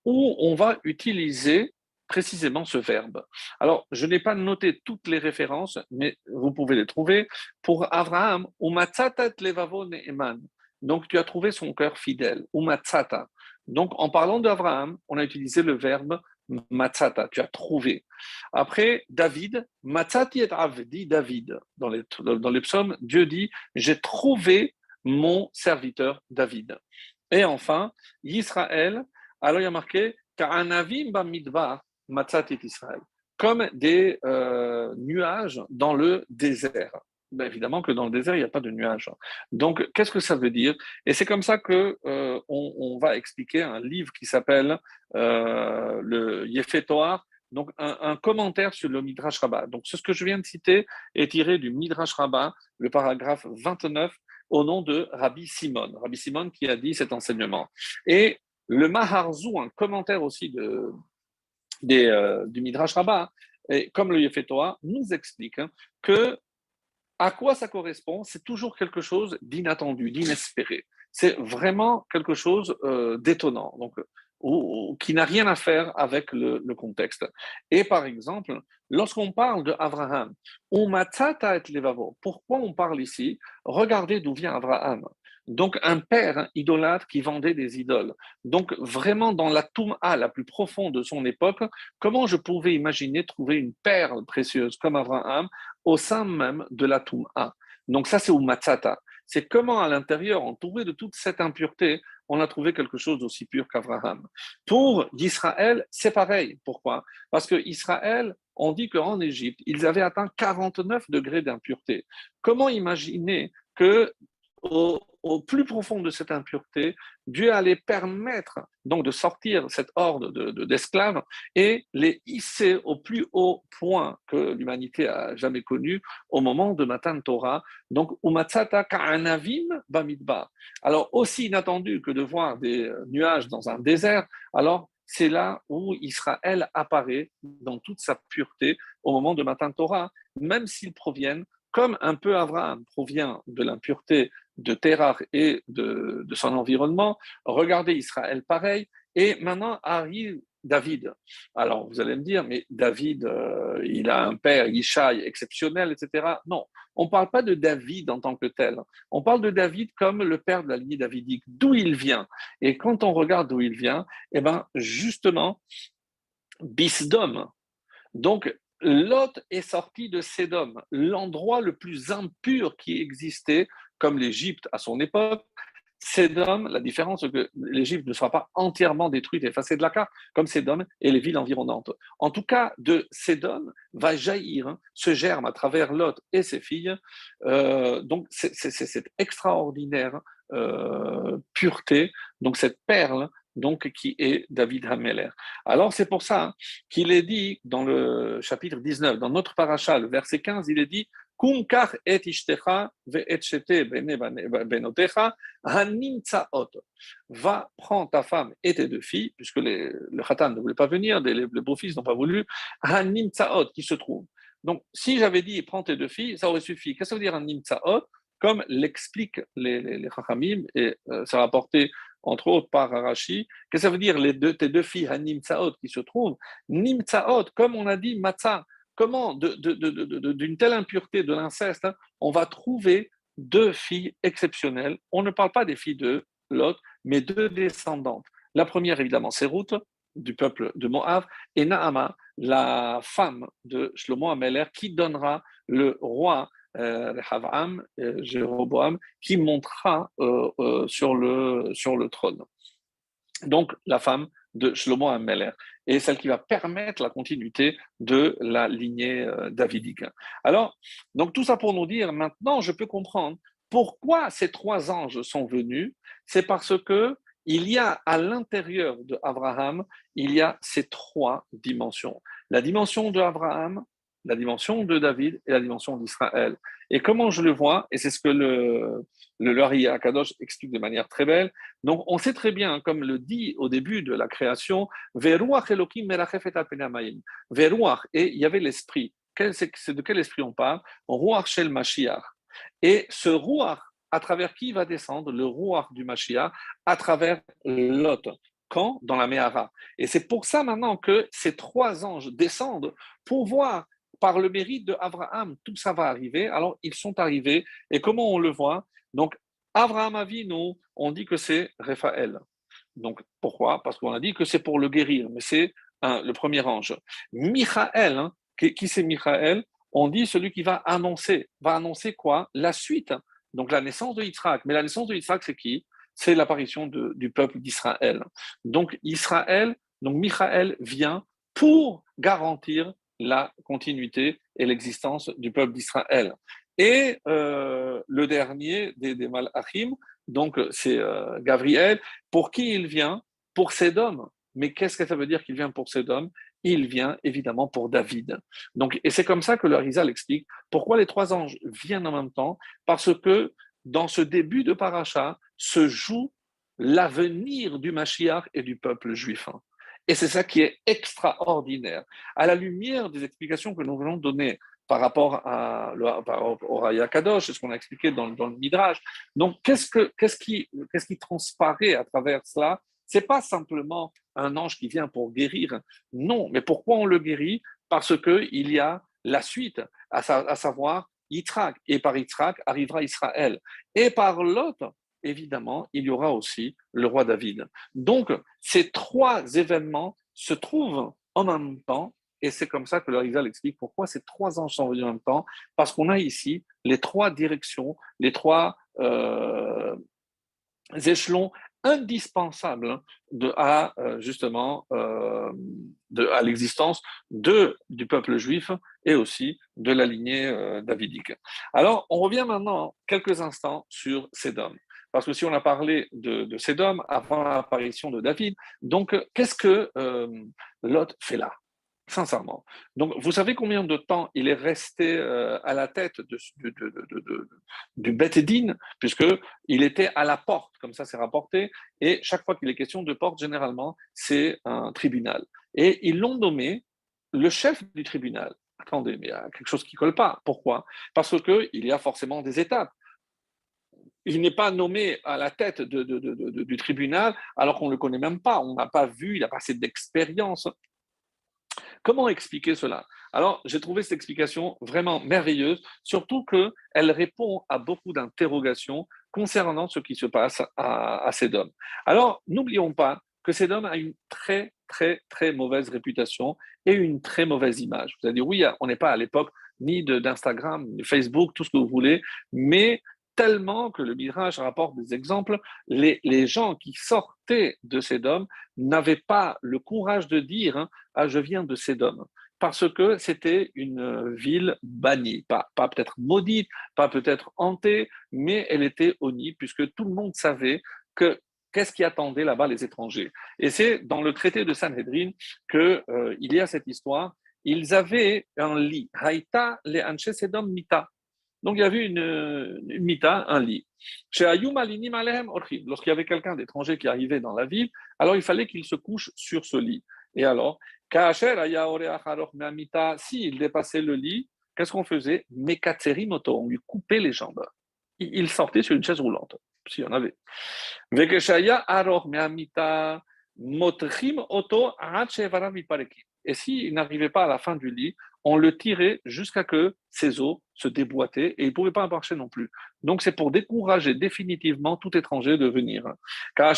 où on va utiliser précisément ce verbe. Alors, je n'ai pas noté toutes les références, mais vous pouvez les trouver. Pour Abraham, Umatzatat levavo ne'eman. Donc, tu as trouvé son cœur fidèle. Umatzata. Donc, en parlant d'Abraham, on a utilisé le verbe matzata, tu as trouvé. Après, David, matzati et avdi David. Dans les psaumes, Dieu dit, j'ai trouvé mon serviteur David. Et enfin, Israël, alors il y a marqué, Ka'anavim bamidbar matzatit Israël, comme des nuages dans le désert. Ben évidemment que dans le désert, il n'y a pas de nuages. Donc, qu'est-ce que ça veut dire? Et c'est comme ça que on va expliquer un livre qui s'appelle le Yefet Toar, donc un commentaire sur le Midrash Rabbah. Donc, ce que je viens de citer est tiré du Midrash Rabbah, le paragraphe 29, au nom de Rabbi Simon. Rabbi Simon qui a dit cet enseignement. Et le Maharzou, un commentaire aussi du Midrash Rabbah, et comme le Yefet Toar, nous explique que à quoi ça correspond? C'est toujours quelque chose d'inattendu, d'inespéré. C'est vraiment quelque chose d'étonnant, donc qui n'a rien à faire avec le contexte. Et par exemple, lorsqu'on parle de Abraham, pourquoi on parle ici? Regardez d'où vient Abraham. Donc, un père idolâtre qui vendait des idoles. Donc, vraiment, dans la Touma la plus profonde de son époque, comment je pouvais imaginer trouver une perle précieuse comme Abraham au sein même de la Touma? Donc, ça, c'est Umatzata. C'est comment, à l'intérieur, entouré de toute cette impureté, on a trouvé quelque chose d'aussi pur qu'Abraham. Pour d'Israël, c'est pareil. Pourquoi? Parce que Israël, on dit qu'en Égypte, ils avaient atteint 49 degrés d'impureté. Comment imaginer que au plus profond de cette impureté, Dieu allait permettre donc de sortir cette horde d'esclaves et les hisser au plus haut point que l'humanité a jamais connu au moment de Matan Torah. Donc, Umatzata Ka'anavim Bamidbar. Alors, aussi inattendu que de voir des nuages dans un désert, alors c'est là où Israël apparaît dans toute sa pureté au moment de Matan Torah, même s'ils proviennent, comme un peu Abraham provient de l'impureté de Terah et de son environnement, regardez Israël pareil, et maintenant arrive David. Alors vous allez me dire, mais David, il a un père, Yishai, exceptionnel, etc. Non, on ne parle pas de David en tant que tel. On parle de David comme le père de la lignée davidique, d'où il vient. Et quand on regarde d'où il vient, eh ben justement, Bisdom. Donc, Lot est sorti de Sédom, l'endroit le plus impur qui existait, comme l'Égypte à son époque. Sédom, la différence, c'est que l'Égypte ne sera pas entièrement détruite, effacée de la carte, comme Sédom et les villes environnantes. En tout cas, de Sédom va jaillir ce germe à travers Lot et ses filles. Donc, c'est cette extraordinaire pureté, donc cette perle, donc qui est David Hameler. Alors, c'est pour ça qu'il est dit dans le chapitre 19, dans notre paracha, le verset 15, il est dit Kum kach et ishtecha ve'et shete benotecha hanimtsaot. Va, prends ta femme et tes deux filles, puisque le khatan ne voulait pas venir, les beaux-fils n'ont pas voulu, hanimtsaot, qui se trouvent. Donc, si j'avais dit prends tes deux filles, ça aurait suffi. Qu'est-ce que ça veut dire hanimtsaot? Comme l'expliquent les chachamim, et c'est rapporté entre autres par Rashi, qu'est-ce que ça veut dire tes deux filles hanimtsaot qui se trouvent? Nimtsaot, comme on a dit, matzah. Comment, d'une telle impureté de l'inceste, hein, on va trouver deux filles exceptionnelles. On ne parle pas des filles de Lot, mais deux descendantes. La première, évidemment, c'est Ruth, du peuple de Moab, et Naama, la femme de Shlomo Ameler, qui donnera le roi Rehavam, Jéroboam, qui montera sur le trône. Donc, la femme de Shlomo Ameler et celle qui va permettre la continuité de la lignée davidique. Alors, donc tout ça pour nous dire, maintenant, je peux comprendre pourquoi ces trois anges sont venus. C'est parce que il y a à l'intérieur de Abraham, il y a ces trois dimensions. La dimension de Abraham, la dimension de David et la dimension d'Israël. Et comment je le vois, et c'est ce que le Ari Akadosh explique de manière très belle. Donc, on sait très bien, comme le dit au début de la création, Veruach Elohim merachef et al penei hamayim. Veruach, et il y avait l'esprit. C'est de quel esprit on parle? Ruach shel Mashiach. Et ce Ruach, à travers qui va descendre le Ruach du Mashiach? À travers Lot. Quand? Dans la Méhara. Et c'est pour ça maintenant que ces trois anges descendent pour voir par le mérite de Abraham, tout ça va arriver. Alors, ils sont arrivés. Et comment on le voit? Donc, Abraham Avinu, on dit que c'est Raphaël. Donc, pourquoi? Parce qu'on a dit que c'est pour le guérir, mais c'est le premier ange. Michael, hein, qui c'est Michael? On dit celui qui va annoncer. Va annoncer quoi? La suite. Donc, la naissance de Yitzhak. Mais la naissance de Yitzhak, c'est qui? C'est l'apparition du peuple d'Israël. Donc, Israël, donc Michael vient pour garantir la continuité et l'existence du peuple d'Israël. Et le dernier des Malachim, donc c'est Gabriel, pour qui il vient? Pour Sédom. Mais qu'est-ce que ça veut dire qu'il vient pour Sédom? Il vient évidemment pour David. Donc, et c'est comme ça que le Harizal explique pourquoi les trois anges viennent en même temps, parce que dans ce début de paracha se joue l'avenir du Mashiach et du peuple juif. Et c'est ça qui est extraordinaire. À la lumière des explications que nous venons de donner par rapport au Raya Kadosh, c'est ce qu'on a expliqué dans le Midrash. Donc, qu'est-ce qui transparaît à travers cela? C'est pas simplement un ange qui vient pour guérir. Non, mais pourquoi on le guérit? Parce qu'il y a la suite, à savoir Yitzhak. Et par Yitzhak arrivera Israël. Et par l'autre, évidemment, il y aura aussi le roi David. Donc, ces trois événements se trouvent en même temps, et c'est comme ça que le Rizal explique pourquoi ces trois anges sont venus en même temps, parce qu'on a ici les trois directions, les trois échelons indispensables à justement à l'existence du peuple juif et aussi de la lignée davidique. Alors, on revient maintenant quelques instants sur Sédom. Parce que si on a parlé de Sédom avant l'apparition de David, donc qu'est-ce que Lot fait là? Sincèrement. Donc, vous savez combien de temps il est resté à la tête du Bet Din, puisqu'il était à la porte, comme ça c'est rapporté, et chaque fois qu'il est question de porte, généralement, c'est un tribunal. Et ils l'ont nommé le chef du tribunal. Attendez, mais il y a quelque chose qui ne colle pas. Pourquoi? Parce qu'il y a forcément des étapes. Il n'est pas nommé à la tête du tribunal alors qu'on ne le connaît même pas, on n'a pas vu, il n'a pas assez d'expérience. Comment expliquer cela? Alors, j'ai trouvé cette explication vraiment merveilleuse, surtout qu'elle répond à beaucoup d'interrogations concernant ce qui se passe à Sédom. Alors, n'oublions pas que Sédom a une très, très, très mauvaise réputation et une très mauvaise image. Vous allez dire, oui, on n'est pas à l'époque ni d'Instagram, ni de Facebook, tout ce que vous voulez, mais tellement que le Midrash rapporte des exemples, les gens qui sortaient de Sédom n'avaient pas le courage de dire ah, je viens de Sédom, parce que c'était une ville bannie, pas peut-être maudite, pas peut-être hantée, mais elle était honnie, puisque tout le monde savait que qu'est-ce qui attendait là-bas les étrangers. Et c'est dans le traité de Sanhedrin qu'il y a cette histoire. Ils avaient un lit, Haïta le Anche Sedom Mita. Donc, il y avait une mita, un lit. Chez Ayum Alinim Alehem Orchim, lorsqu'il y avait quelqu'un d'étranger qui arrivait dans la ville, alors il fallait qu'il se couche sur ce lit. Et alors, Kaacher Aya Oreach Aroch Me'amita, s'il dépassait le lit, qu'est-ce qu'on faisait? Mekatseri Moto, on lui coupait les jambes. Il sortait sur une chaise roulante, s'il y en avait. Vekeshaya Aroch Me'amita, Motchim Oto Ad Shevarav Miparekim. Et s'il n'arrivait pas à la fin du lit, on le tirait jusqu'à que ses os se déboîtaient et il ne pouvait pas marcher non plus. Donc c'est pour décourager définitivement tout étranger de venir. Maintenant,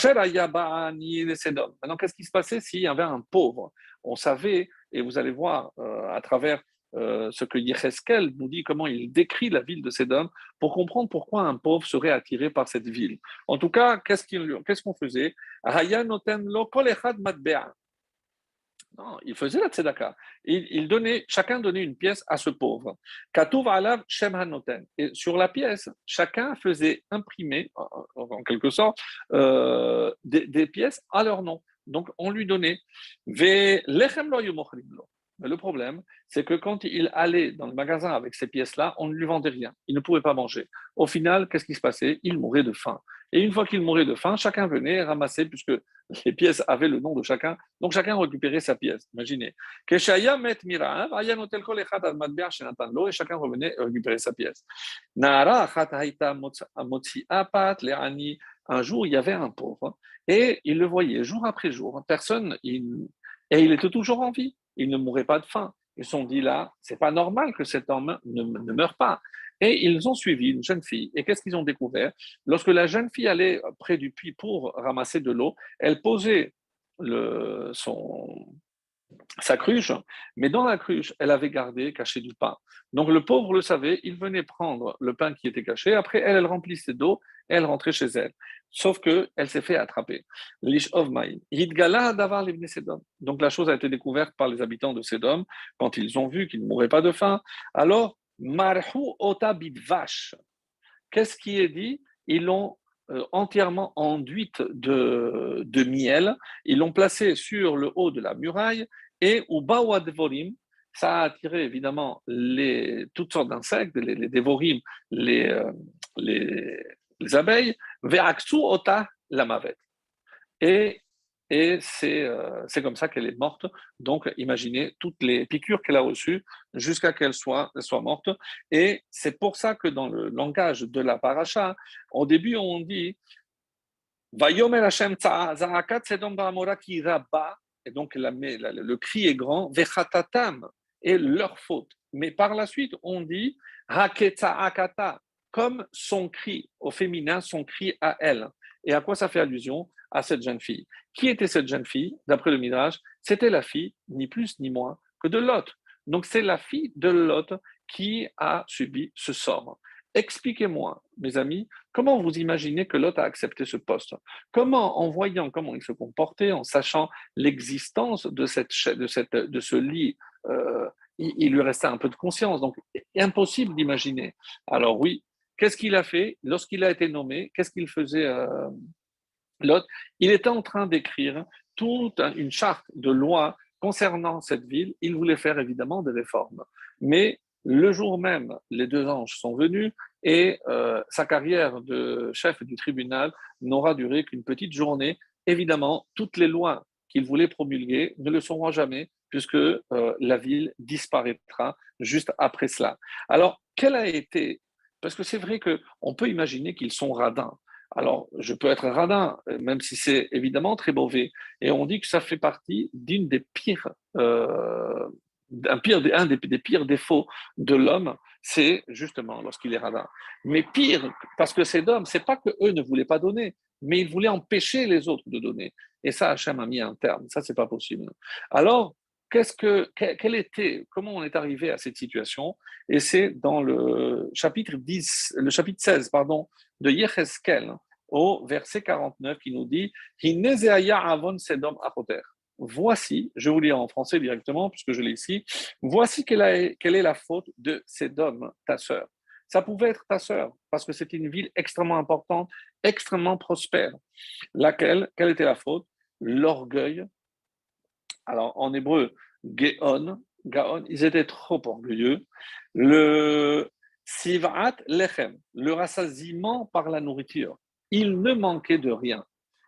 qu'est-ce qui se passait s'il y avait un pauvre? On savait, et vous allez voir à travers ce que Yecheskel nous dit, comment il décrit la ville de Sédom, pour comprendre pourquoi un pauvre serait attiré par cette ville. En tout cas, qu'est-ce qu'on faisait? Non, il faisait la tzedaka. Chacun donnait une pièce à ce pauvre. Katuv alav shem hanoten. Et sur la pièce, chacun faisait imprimer, en quelque sorte, des pièces à leur nom. Donc, on lui donnait. Ve lechem lo hayu mochrim lo. Mais le problème, c'est que quand il allait dans le magasin avec ces pièces-là, on ne lui vendait rien. Il ne pouvait pas manger. Au final, qu'est-ce qui se passait? Il mourait de faim. Et une fois qu'il mourait de faim, chacun venait ramasser, puisque les pièces avaient le nom de chacun, donc chacun récupérait sa pièce. Imaginez. Et chacun revenait récupérer sa pièce. Un jour, il y avait un pauvre, et il le voyait jour après jour. Et il était toujours en vie. Il ne mourait pas de faim. Ils se sont dit là, c'est pas normal que cet homme ne meure pas. Et ils ont suivi une jeune fille. Et qu'est-ce qu'ils ont découvert? Lorsque la jeune fille allait près du puits pour ramasser de l'eau, elle posait sa cruche, mais dans la cruche, elle avait gardé caché du pain. Donc le pauvre le savait, il venait prendre le pain qui était caché. Après, elle remplissait d'eau et elle rentrait chez elle. Sauf qu'elle s'est fait attraper. L'ish of Maïm. Yidgala davar libne Sedom. Donc la chose a été découverte par les habitants de Sedom quand ils ont vu qu'ils ne mouraient pas de faim. Alors, marhu ota bidvash. Qu'est-ce qui est dit? Ils l'ont entièrement enduite de miel. Ils l'ont placée sur le haut de la muraille et au Bawadvorim, ça a attiré évidemment toutes sortes d'insectes, les dévorim, les, euh, les, les abeilles, Ve'aksu ota la mavet. Et, et c'est comme ça qu'elle est morte. Donc, imaginez toutes les piqûres qu'elle a reçues jusqu'à qu'elle soit morte. Et c'est pour ça que dans le langage de la paracha, au début, on dit Vayomer Hashem za'akat sedom ba'amora ki rabba. Et donc, le cri est grand, Vechatatam, et leur faute. Mais par la suite, on dit Haketza'akata. comme son cri au féminin, son cri à elle. Et à quoi ça fait allusion? À cette jeune fille. Qui était cette jeune fille? D'après le Midrash, c'était la fille, ni plus ni moins, que de Lot. Donc c'est la fille de Lot qui a subi ce sort. Expliquez-moi, mes amis, comment vous imaginez que Lot a accepté ce poste? Comment, en voyant comment il se comportait, en sachant l'existence de ce lit, il lui restait un peu de conscience. Donc, impossible d'imaginer. Alors oui, qu'est-ce qu'il a fait lorsqu'il a été nommé? Qu'est-ce qu'il faisait Lot? Il était en train d'écrire toute une charte de loi concernant cette ville. Il voulait faire évidemment des réformes. Mais le jour même, les deux anges sont venus et sa carrière de chef du tribunal n'aura duré qu'une petite journée. Évidemment, toutes les lois qu'il voulait promulguer ne le seront jamais, puisque la ville disparaîtra juste après cela. Alors, quel a été, parce que c'est vrai qu'on peut imaginer qu'ils sont radins. Alors, je peux être radin, même si c'est évidemment très mauvais. Et on dit que ça fait partie d'une des pires, un des pires défauts de l'homme, c'est justement lorsqu'il est radin. Mais pire, parce que ces hommes, c'est pas que eux ne voulaient pas donner, mais ils voulaient empêcher les autres de donner. Et ça, Hachem a mis un terme. Ça, c'est pas possible. Alors, comment on est arrivé à cette situation? Et c'est dans le chapitre 16, pardon, de Yecheskel, au verset 49, qui nous dit Voici, je vous lis en français directement, puisque je l'ai ici. Voici quelle est la faute de Sédom, ta sœur. Ça pouvait être ta sœur, parce que c'était une ville extrêmement importante, extrêmement prospère. Quelle était la faute? L'orgueil. Alors, en hébreu, Gaon, ils étaient trop orgueilleux. Le Sivat Lechem, le rassasiement par la nourriture. Il ne manquait de rien.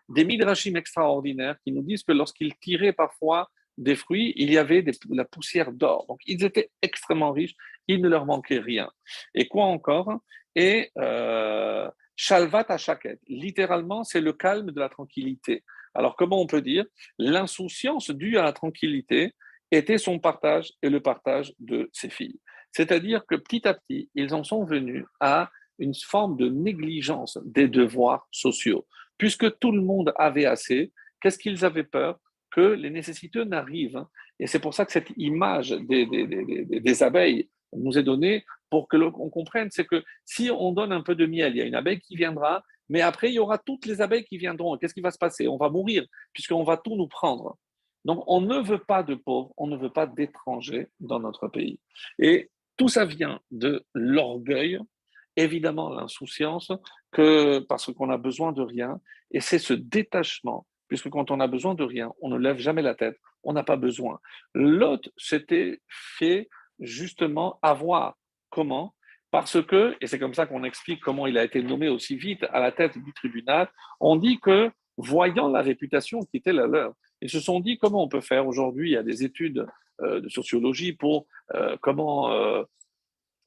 Des midrashim extraordinaires qui nous disent que lorsqu'ils tiraient parfois des fruits, il y avait de la poussière d'or. Donc, ils étaient extrêmement riches, il ne leur manquait rien. Et quoi encore? Et Shalvat Hashaket, littéralement, c'est le calme de la tranquillité. Alors, comment on peut dire? L'insouciance due à la tranquillité était son partage et le partage de ses filles. C'est-à-dire que petit à petit, ils en sont venus à une forme de négligence des devoirs sociaux. Puisque tout le monde avait assez, qu'est-ce qu'ils avaient peur? Que les nécessiteux n'arrivent. Et c'est pour ça que cette image des abeilles nous est donnée pour que l'on comprenne, c'est que si on donne un peu de miel, il y a une abeille qui viendra, mais après, il y aura toutes les abeilles qui viendront. Qu'est-ce qui va se passer? On va mourir, puisqu'on va tout nous prendre. Donc, on ne veut pas de pauvres, on ne veut pas d'étrangers dans notre pays. Et tout ça vient de l'orgueil, évidemment l'insouciance, parce qu'on a besoin de rien, et c'est ce détachement, puisque quand on a besoin de rien, on ne lève jamais la tête, on n'a pas besoin. L'autre s'était fait justement avoir. Comment? Parce que, et c'est comme ça qu'on explique comment il a été nommé aussi vite à la tête du tribunal, on dit que, voyant la réputation qui était la leur, ils se sont dit comment on peut faire. Aujourd'hui, il y a des études de sociologie pour comment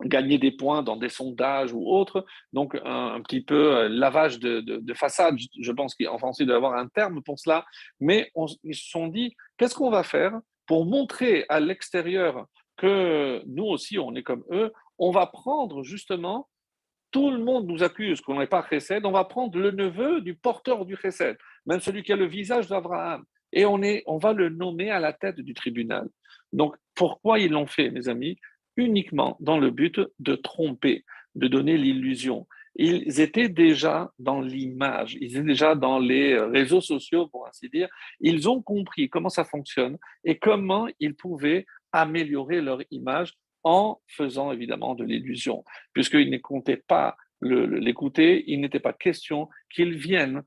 gagner des points dans des sondages ou autres. Donc, un petit peu lavage de façade. Je pense qu'en français, il doit y avoir un terme pour cela. Mais ils se sont dit, qu'est-ce qu'on va faire pour montrer à l'extérieur que nous aussi, on est comme eux? On va prendre justement, tout le monde nous accuse qu'on n'est pas chesed, on va prendre le neveu du porteur du chesed, même celui qui a le visage d'Abraham. Et on va le nommer à la tête du tribunal. Donc, pourquoi ils l'ont fait, mes amis? Uniquement dans le but de tromper, de donner l'illusion. Ils étaient déjà dans l'image, ils étaient déjà dans les réseaux sociaux, pour ainsi dire. Ils ont compris comment ça fonctionne et comment ils pouvaient améliorer leur image en faisant évidemment de l'illusion, puisqu'ils ne comptaient pas l'écouter, il n'était pas question qu'ils viennent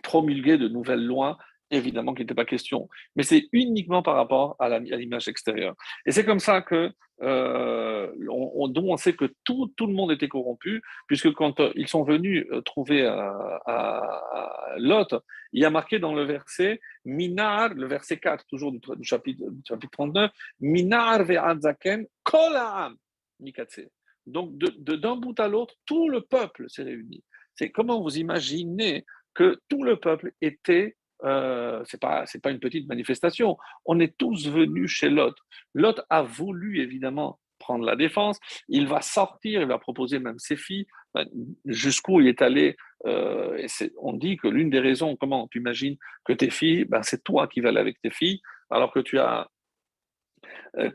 promulguer de nouvelles lois, évidemment qu'il n'était pas question, mais c'est uniquement par rapport à l'image extérieure. Et c'est comme ça que dont on sait que tout le monde était corrompu, puisque quand ils sont venus trouver à Lot, il y a marqué dans le verset Minar, le verset 4, toujours du chapitre 39, Minar ve'adzaken kol ha'am mikatse. Donc d'un bout à l'autre, tout le peuple s'est réuni. C'est comment vous imaginez que tout le peuple était, c'est pas une petite manifestation, on est tous venus chez Lot. Lot a voulu évidemment prendre la défense, il va sortir, il va proposer même ses filles, jusqu'où il est allé. On dit que l'une des raisons, comment tu imagines que tes filles, c'est toi qui vas aller avec tes filles, alors que tu as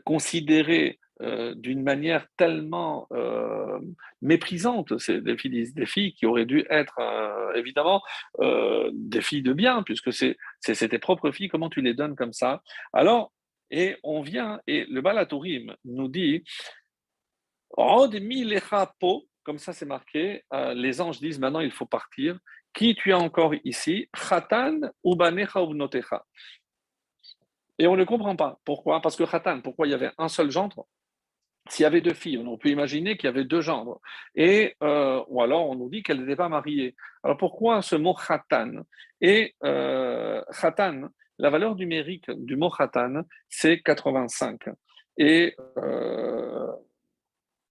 considéré d'une manière tellement méprisante. C'est des filles qui auraient dû être évidemment des filles de bien, puisque c'est tes propres filles, comment tu les donnes comme ça? Alors, et on vient, et le Balatourim nous dit, Od mi lecha po, comme ça c'est marqué, les anges disent maintenant il faut partir. Qui tu as encore ici? Chatan ou banecha ou bnotecha. Et on ne comprend pas. Pourquoi? Parce que Khatan, pourquoi il y avait un seul gendre? S'il y avait deux filles, on peut imaginer qu'il y avait deux gendres. Ou alors on nous dit qu'elles n'étaient pas mariées. Alors pourquoi ce mot Khatan? Et Khatan, la valeur numérique du mot Khatan, c'est 85. Et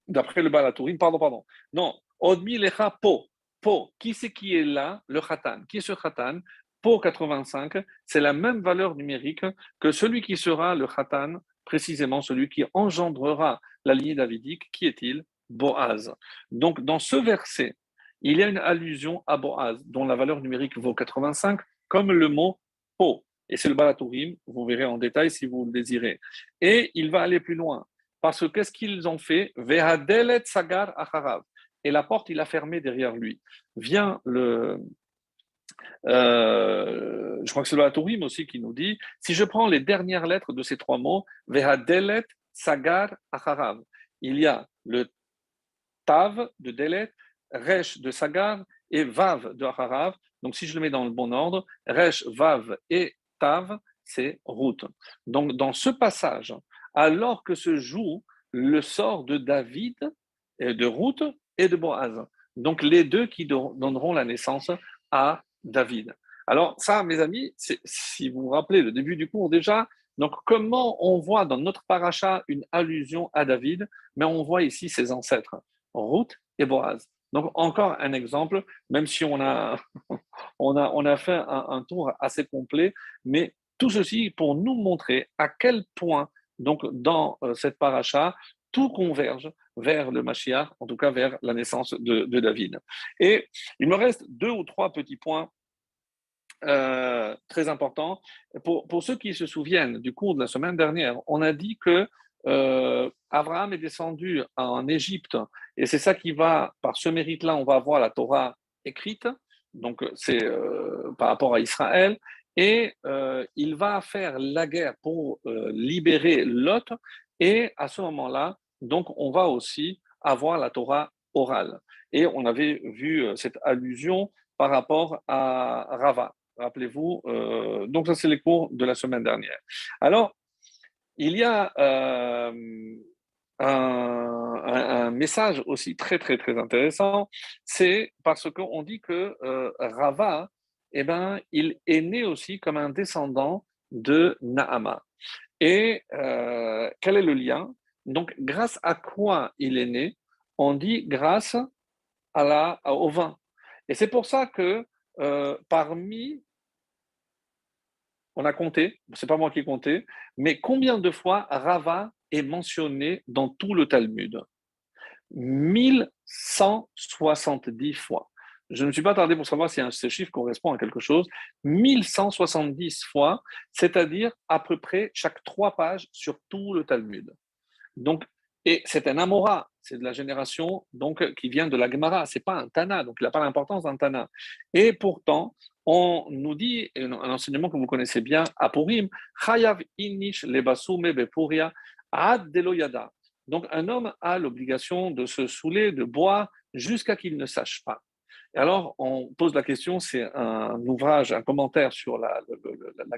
d'après le Balatourim, pardon. Non, Odmi lecha po. Po, qui c'est qui est là? Le Khatan. Qui est ce Khatan? Po 85, c'est la même valeur numérique que celui qui sera le Khatan, précisément celui qui engendrera la lignée davidique. Qui est-il? Boaz. Donc, dans ce verset, il y a une allusion à Boaz, dont la valeur numérique vaut 85, comme le mot Po. Et c'est le Balatourim, vous verrez en détail si vous le désirez. Et il va aller plus loin. Parce que qu'est-ce qu'ils ont fait? Vehadelet sagar acharav. Et la porte, il a fermé derrière lui. Vient je crois que c'est le Tourim aussi qui nous dit, si je prends les dernières lettres de ces trois mots, Vehadelet sagar acharav, il y a le Tav de Delet, Resh de Sagar et Vav de Acharav. Donc si je le mets dans le bon ordre, Resh, Vav et Tav, c'est Ruth. Donc dans ce passage, alors que se joue le sort de David, de Ruth et de Boaz. Donc les deux qui donneront la naissance à David. Alors ça, mes amis, si vous vous rappelez le début du cours déjà, donc comment on voit dans notre paracha une allusion à David, mais on voit ici ses ancêtres, Ruth et Boaz. Donc encore un exemple, même si on a, on a fait un tour assez complet, mais tout ceci pour nous montrer à quel point, donc dans cette paracha, tout converge vers le Mashiach, en tout cas vers la naissance de David. Et il me reste deux ou trois petits points très importants. Pour ceux qui se souviennent du cours de la semaine dernière, on a dit que Abraham est descendu en Égypte, et c'est ça qui va, par ce mérite-là, on va avoir la Torah écrite, donc c'est par rapport à Israël, et il va faire la guerre pour libérer Lot, et à ce moment-là, donc on va aussi avoir la Torah orale. Et on avait vu cette allusion par rapport à Rava. Rappelez-vous, donc ça c'est les cours de la semaine dernière. Alors, il y a un message aussi très très très intéressant, c'est parce qu'on dit que Rava, eh ben, il est né aussi comme un descendant de Naama. Et quel est le lien? Donc, grâce à quoi il est né? On dit grâce au vin. Et c'est pour ça que parmi on a compté, c'est pas moi qui ai compté, mais combien de fois Rava est mentionné dans tout le Talmud? 1170 fois. Je ne me suis pas attardé pour savoir si ce chiffre correspond à quelque chose. 1170 fois, c'est-à-dire à peu près chaque 3 pages sur tout le Talmud. Donc, et c'est un Amora, c'est de la génération donc, qui vient de la Gemara, c'est pas un Tana, donc il n'a pas l'importance d'un Tana. Et pourtant, on nous dit, un enseignement que vous connaissez bien, à Purim, Chayav inish lebasume bepuria ad deloyada. Donc un homme a l'obligation de se saouler, de boire, jusqu'à qu'il ne sache pas. Et alors, on pose la question, c'est un ouvrage, un commentaire sur la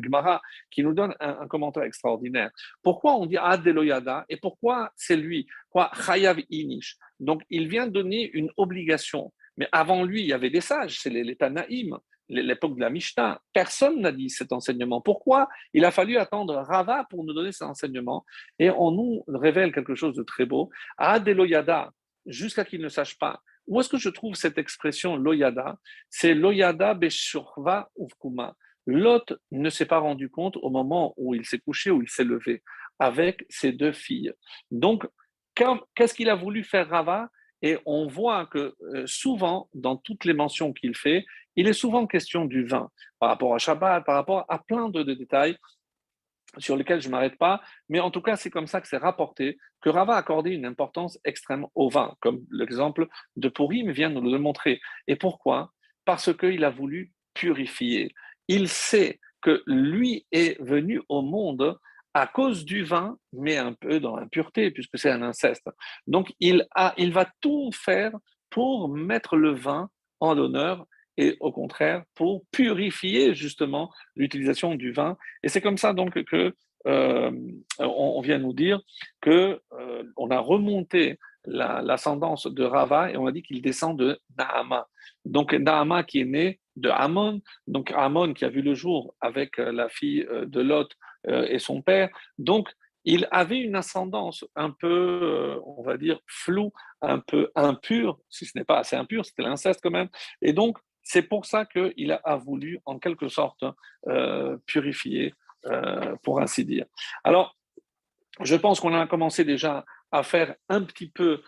Gemara qui nous donne un commentaire extraordinaire. Pourquoi on dit Ad Eloyada et pourquoi c'est lui? Quoi, Chayav Inish. Donc, il vient donner une obligation. Mais avant lui, il y avait des sages, c'est les Tanaïm, l'époque de la Mishnah. Personne n'a dit cet enseignement. Pourquoi il a fallu attendre Rava pour nous donner cet enseignement? Et on nous révèle quelque chose de très beau. Ad Eloyada, jusqu'à qu'il ne sache pas. Où est-ce que je trouve cette expression loyada? C'est loyada beshurva uvkuma. Lot ne s'est pas rendu compte au moment où il s'est couché, où il s'est levé, avec ses deux filles. Donc, Qu'est-ce qu'il a voulu faire Rava? Et on voit que souvent, dans toutes les mentions qu'il fait, il est souvent question du vin, par rapport à Shabbat, par rapport à plein de détails sur lesquels je ne m'arrête pas, mais en tout cas, c'est comme ça que c'est rapporté, que Rava a accordé une importance extrême au vin, comme l'exemple de Purim vient nous le montrer. Et pourquoi? Parce qu'il a voulu purifier. Il sait que lui est venu au monde à cause du vin, mais un peu dans l'impureté, puisque c'est un inceste. Donc, il va tout faire pour mettre le vin en l'honneur et au contraire pour purifier justement l'utilisation du vin. Et c'est comme ça donc que on vient nous dire que on a remonté l'ascendance de Rava et on a dit qu'il descend de Nahama. Donc Nahama qui est né de Amon, donc Amon qui a vu le jour avec la fille de Lot et son père. Donc il avait une ascendance un peu, on va dire, floue, un peu impure, si ce n'est pas assez impur, c'était l'inceste quand même. Et donc, c'est pour ça qu'il a voulu, en quelque sorte, purifier, pour ainsi dire. Alors, je pense qu'on a commencé déjà à faire un petit peu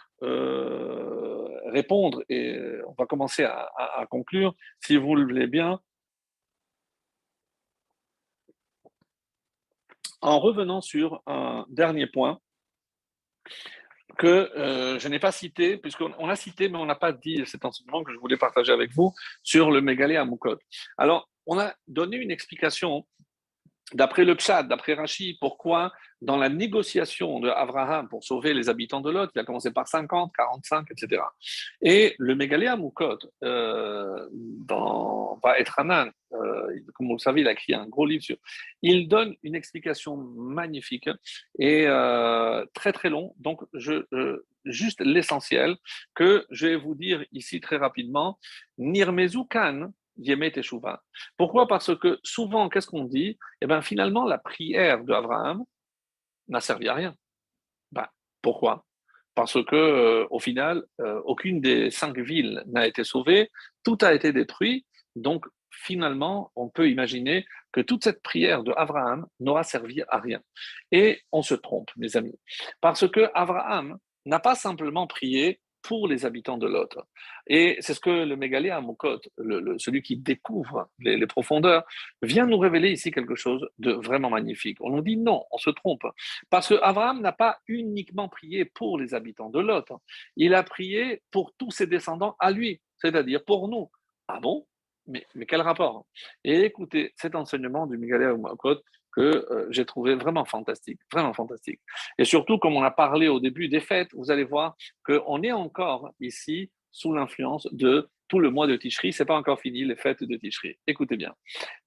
répondre et on va commencer à conclure, si vous le voulez bien, en revenant sur un dernier point que je n'ai pas cité, puisqu'on a cité, mais on n'a pas dit cet enseignement que je voulais partager avec vous sur le mégalé à Moukot. Alors, on a donné une explication d'après le Pshad, d'après Rashi, pourquoi dans la négociation de Abraham pour sauver les habitants de Lot, il a commencé par 50, 45, etc. Et le Mégalé Moukot, dans Va'etranan, comme vous le savez, il a écrit un gros livre sur. Il donne une explication magnifique et très très long. Donc, juste l'essentiel que je vais vous dire ici très rapidement. Nirmezu Kan, Yemet Teshuvah. Pourquoi? Parce que souvent, qu'est-ce qu'on dit? Eh bien, finalement, la prière d'Abraham n'a servi à rien. Ben, pourquoi? Parce que, au final, aucune des 5 villes n'a été sauvée, tout a été détruit. Donc, finalement, on peut imaginer que toute cette prière d'Abraham n'aura servi à rien. Et on se trompe, mes amis, parce que Abraham n'a pas simplement prié pour les habitants de Lot. Et c'est ce que le Mégalé à Mokot, celui qui découvre les profondeurs, vient nous révéler ici quelque chose de vraiment magnifique. On nous dit non, on se trompe. Parce que Abraham n'a pas uniquement prié pour les habitants de Lot, il a prié pour tous ses descendants à lui, c'est-à-dire pour nous. Ah bon? Mais quel rapport? Et écoutez, cet enseignement du Miguel Makot que j'ai trouvé vraiment fantastique, vraiment fantastique. Et surtout, comme on a parlé au début des fêtes, vous allez voir qu'on est encore ici sous l'influence de tout le mois de Tishri. C'est pas encore fini, les fêtes de Tishri. Écoutez bien.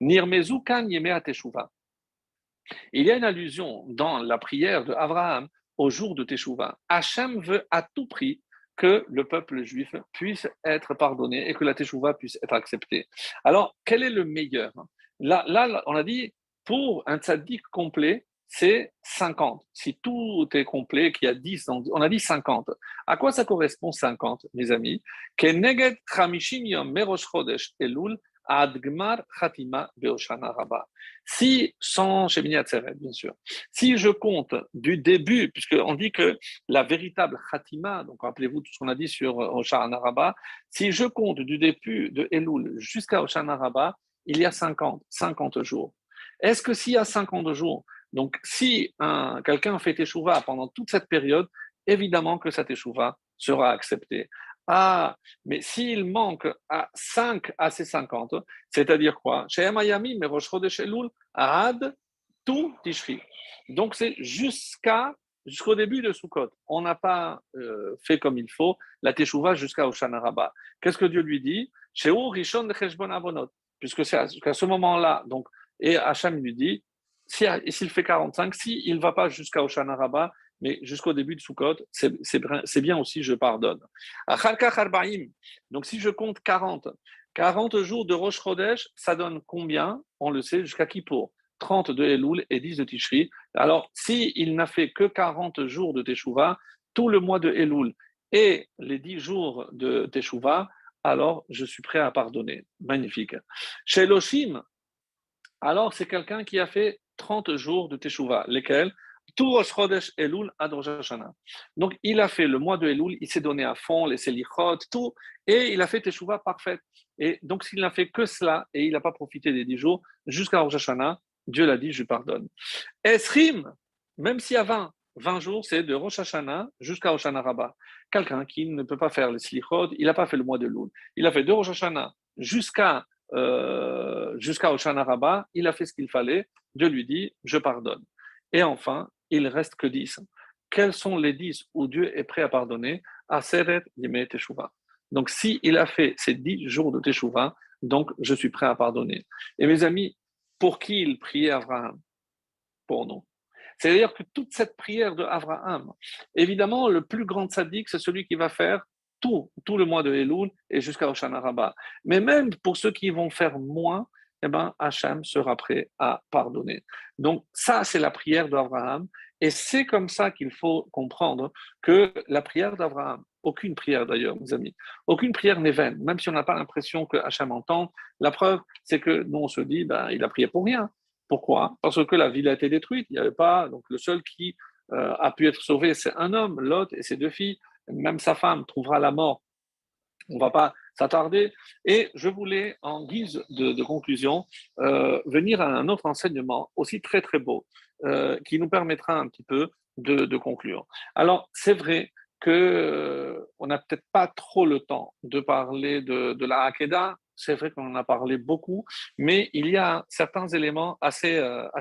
Nirmezu kan yeme teshuva. Il y a une allusion dans la prière d'Abraham au jour de Teshuvah. Hachem veut à tout prix que le peuple juif puisse être pardonné et que la Teshuvah puisse être acceptée. Alors, quel est le meilleur? Là, on a dit, pour un tzaddik complet, c'est 50. Si tout est complet, qu'il y a 10, on a dit 50. À quoi ça correspond 50, mes amis? Keneged chamishim yom merosh chodesh elul adgmar chatima beoshana rabba. Si, sans Shemini Atzeret, bien sûr, si je compte du début, puisqu'on dit que la véritable Khatima, donc rappelez-vous tout ce qu'on a dit sur Hoshana Rabbah, si je compte du début de Elul jusqu'à Hoshana Rabbah, il y a 50 jours. Est-ce que s'il y a 50 jours, donc si quelqu'un fait Teshuvah pendant toute cette période, évidemment que sa Teshuvah sera acceptée. Ah, mais s'il manque à 5 à ces 50, c'est-à-dire quoi? Chez Mayami, mais Rosh Chodesh Elul, Ad, tout Tishri. Donc c'est jusqu'au début de Sukkot. On n'a pas fait comme il faut la Teshuvah jusqu'à Hoshana Rabbah. Qu'est-ce que Dieu lui dit? Chez Rishon de Cheshbon Avonot. Puisque c'est à ce moment-là, donc, et Hacham lui dit, s'il fait 45, s'il ne va pas jusqu'à Hoshana Rabbah, mais jusqu'au début de Sukkot, c'est bien aussi, je pardonne. Donc si je compte 40 jours de Rosh Chodesh, ça donne combien? On le sait, jusqu'à Kippour. 30 de Elul et 10 de Tishri. Alors, s'il n'a fait que 40 jours de Teshuvah, tout le mois de Elul et les 10 jours de Teshuvah, alors je suis prêt à pardonner. Magnifique. Chez Loshim, alors c'est quelqu'un qui a fait 30 jours de Teshuvah. Lesquels? tout Rosh Chodesh Elul ad Rosh Hashanah. Donc, il a fait le mois de Elul, il s'est donné à fond, les Selichot, tout, et il a fait Teshuvah parfaite. Et donc, s'il n'a fait que cela, et il n'a pas profité des 10 jours, jusqu'à Rosh Hashanah, Dieu l'a dit, je pardonne. Esrim, même s'il y a 20 jours, c'est de Rosh Hashanah jusqu'à Rosh Hashanah Rabbah. Quelqu'un qui ne peut pas faire les Selichot, il n'a pas fait le mois de Elul. Il a fait de Rosh Hashanah jusqu'à Rosh Hashanah Rabbah, il a fait ce qu'il fallait, Dieu lui dit, je pardonne. Et enfin, il reste que 10. Quels sont les 10 où Dieu est prêt à pardonner? Aseret Yemei Teshuvah. Donc, s'il a fait ces 10 jours de Teshuvah, donc je suis prêt à pardonner. Et mes amis, pour qui il priait Abraham? Pour nous. C'est-à-dire que toute cette prière de Abraham, évidemment, le plus grand tzaddik, c'est celui qui va faire tout le mois de Elul et jusqu'à Hoshana Rabbah. Mais même pour ceux qui vont faire moins, eh ben, Hachem sera prêt à pardonner. Donc, ça, c'est la prière d'Abraham. Et c'est comme ça qu'il faut comprendre que la prière d'Abraham, aucune prière d'ailleurs, mes amis, aucune prière n'est vaine, même si on n'a pas l'impression que Hachem entend. La preuve, c'est que nous, on se dit, ben, il a prié pour rien. Pourquoi? Parce que la ville a été détruite. Il n'y avait pas, donc le seul qui a pu être sauvé, c'est un homme, Lot et ses 2 filles. Même sa femme trouvera la mort. On ne va pas s'attarder. Et je voulais, en guise de conclusion, venir à un autre enseignement aussi très très beau, qui nous permettra un petit peu de conclure. Alors, c'est vrai que on n'a peut-être pas trop le temps de parler de la Hakeda. C'est vrai qu'on en a parlé beaucoup, mais il y a certains éléments assez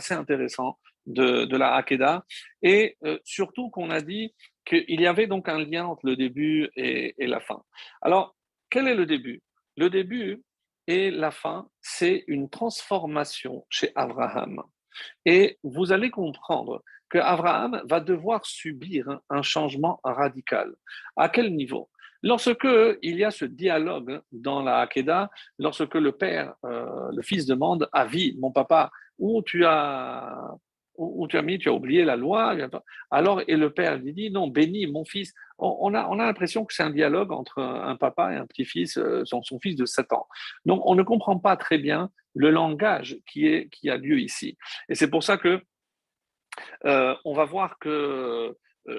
intéressants de la Hakeda, et surtout qu'on a dit qu'il y avait donc un lien entre le début et la fin. Alors, quel est le début? Le début et la fin, c'est une transformation chez Abraham. Et vous allez comprendre que Abraham va devoir subir un changement radical. À quel niveau? Lorsque il y a ce dialogue dans la Hakeda, lorsque le père, le fils demande: Avis, mon papa, où tu as tu as oublié la loi. Alors, et le père lui dit: non, bénis mon fils. On a l'impression que c'est un dialogue entre un papa et un petit-fils, son fils de 7 ans. Donc, on ne comprend pas très bien le langage qui a lieu ici. Et c'est pour ça que on va voir que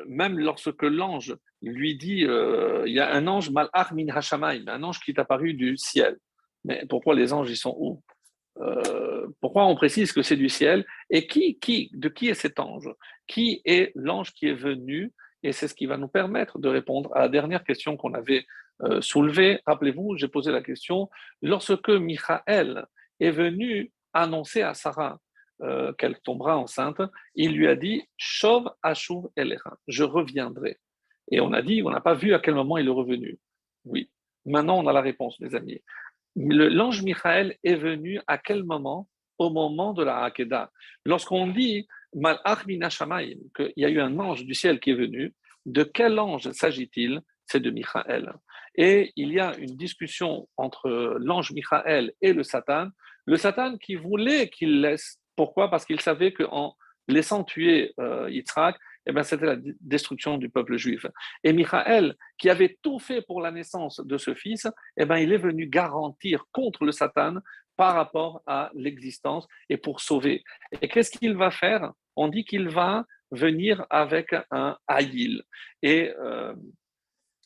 même lorsque l'ange lui dit, il y a un ange malach min hashamayim, un ange qui est apparu du ciel. Mais pourquoi les anges, ils sont où? Pourquoi on précise que c'est du ciel? Et de qui est cet ange? Qui est l'ange qui est venu? Et c'est ce qui va nous permettre de répondre à la dernière question qu'on avait soulevée. Rappelez-vous, j'ai posé la question, lorsque Michaël est venu annoncer à Sarah qu'elle tombera enceinte, il lui a dit: Shov Ashuv Elecha, je reviendrai. Et on a dit, on n'a pas vu à quel moment il est revenu. Oui, maintenant on a la réponse, mes amis. L'ange Michaël est venu à quel moment? Au moment de la Hakeda. Lorsqu'on dit Malach min hashamayim, qu'il y a eu un ange du ciel qui est venu, de quel ange s'agit-il? C'est de Michaël. Et il y a une discussion entre l'ange Michaël et le Satan. Le Satan qui voulait qu'il laisse. Pourquoi? Parce qu'il savait qu'en laissant tuer Yitzhak, eh bien, c'était la destruction du peuple juif. Et Michaël, qui avait tout fait pour la naissance de ce fils, eh bien, il est venu garantir contre le Satan par rapport à l'existence et pour sauver. Et qu'est-ce qu'il va faire? On dit qu'il va venir avec un haïl. Et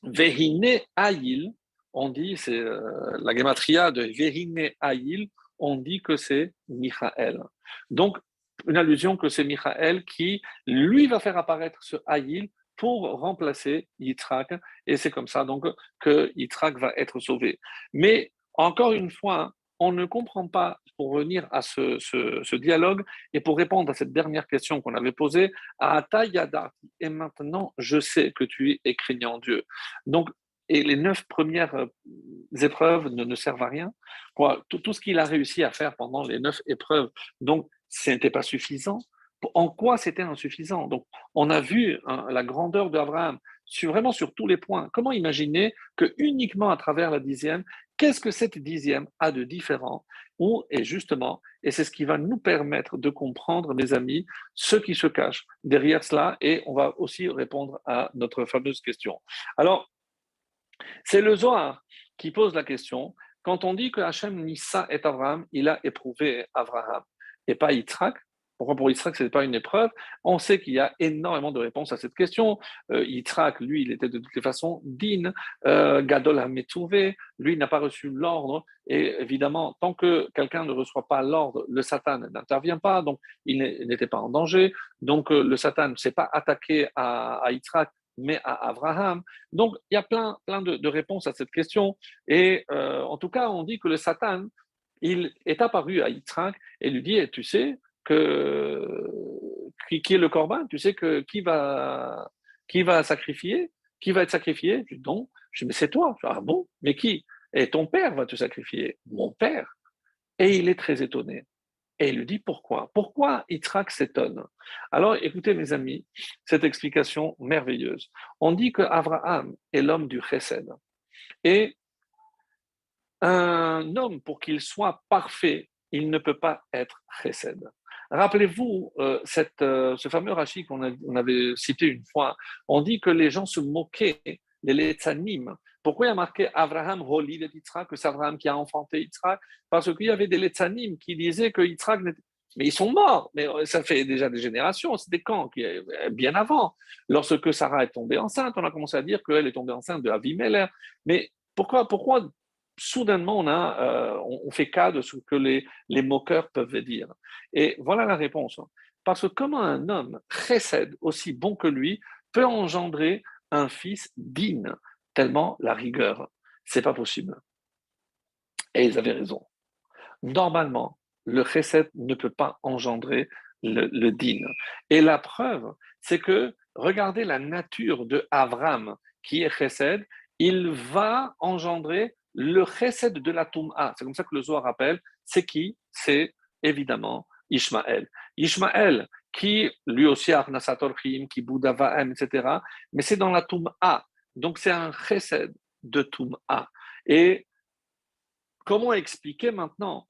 Vehine haïl, on dit, c'est la gematria de Vehine haïl, on dit que c'est Michaël. Donc, une allusion que c'est Michaël qui, lui, va faire apparaître ce haïl pour remplacer Yitzhak. Et c'est comme ça donc que Yitzhak va être sauvé. Mais encore une fois, on ne comprend pas, pour revenir à ce dialogue et pour répondre à cette dernière question qu'on avait posée, à Atayada, et maintenant je sais que tu es craignant Dieu. Donc, et les 9 premières épreuves ne servent à rien. Tout ce qu'il a réussi à faire pendant les 9 épreuves, donc ce n'était pas suffisant. En quoi c'était insuffisant? Donc, on a vu la grandeur d'Abraham vraiment sur tous les points. Comment imaginer que uniquement à travers la 10e, qu'est-ce que cette 10e a de différent? Et justement, et c'est ce qui va nous permettre de comprendre, mes amis, ce qui se cache derrière cela, et on va aussi répondre à notre fameuse question. Alors, c'est le Zohar qui pose la question. Quand on dit que Hachem Nissa est Abraham, il a éprouvé Abraham et pas Yitzhak. Pourquoi pour Yitzhak, ce n'est pas une épreuve? On sait qu'il y a énormément de réponses à cette question. Yitzhak, lui, il était de toutes les façons din, Gadol HaMetzouvé, lui, il n'a pas reçu l'ordre. Et évidemment, tant que quelqu'un ne reçoit pas l'ordre, le Satan n'intervient pas, donc il n'était pas en danger. Donc le Satan ne s'est pas attaqué à Yitzhak, mais à Abraham. Donc il y a plein de réponses à cette question. Et en tout cas, on dit que le Satan, il est apparu à Yitzhak et lui dit, eh, tu sais que qui est le corban, tu sais que qui va sacrifier, qui va être sacrifié? Je dis non. Je dis mais c'est toi. Je dis, ah bon, mais qui? Et ton père va te sacrifier. Mon père. Et il est très étonné. Et il lui dit pourquoi? Pourquoi Yitzhak s'étonne? Alors écoutez mes amis, cette explication merveilleuse. On dit que Abraham est l'homme du chesed. Et un homme, pour qu'il soit parfait, il ne peut pas être chesed. Rappelez-vous ce fameux Rashi on avait cité une fois. On dit que les gens se moquaient des Letzanim. Pourquoi il y a marqué Abraham Holi de Yitzhak, que c'est Abraham qui a enfanté Yitzhak? Parce qu'il y avait des Letzanim qui disaient que Yitzhak n'était. Mais ils sont morts, mais ça fait déjà des générations. C'était quand? Bien avant. Lorsque Sarah est tombée enceinte, on a commencé à dire qu'elle est tombée enceinte de Avimelech. Mais pourquoi soudainement on fait cas de ce que les moqueurs peuvent dire? Et voilà la réponse. Parce que comment un homme chesed aussi bon que lui peut engendrer un fils digne, tellement la rigueur, c'est pas possible. Et ils avaient raison. Normalement, le chesed ne peut pas engendrer le din. Et la preuve, c'est que regardez la nature de Avram, qui est chesed, il va engendrer le chesed de la Toum'a. C'est comme ça que le Zohar rappelle. C'est qui? C'est évidemment Ishmaël. Ishmaël, qui lui aussi a Arnasator Chim, qui Bouddha Va'em, etc. Mais c'est dans la Toum'a. Donc c'est un chesed de Toum'a. Et comment expliquer maintenant?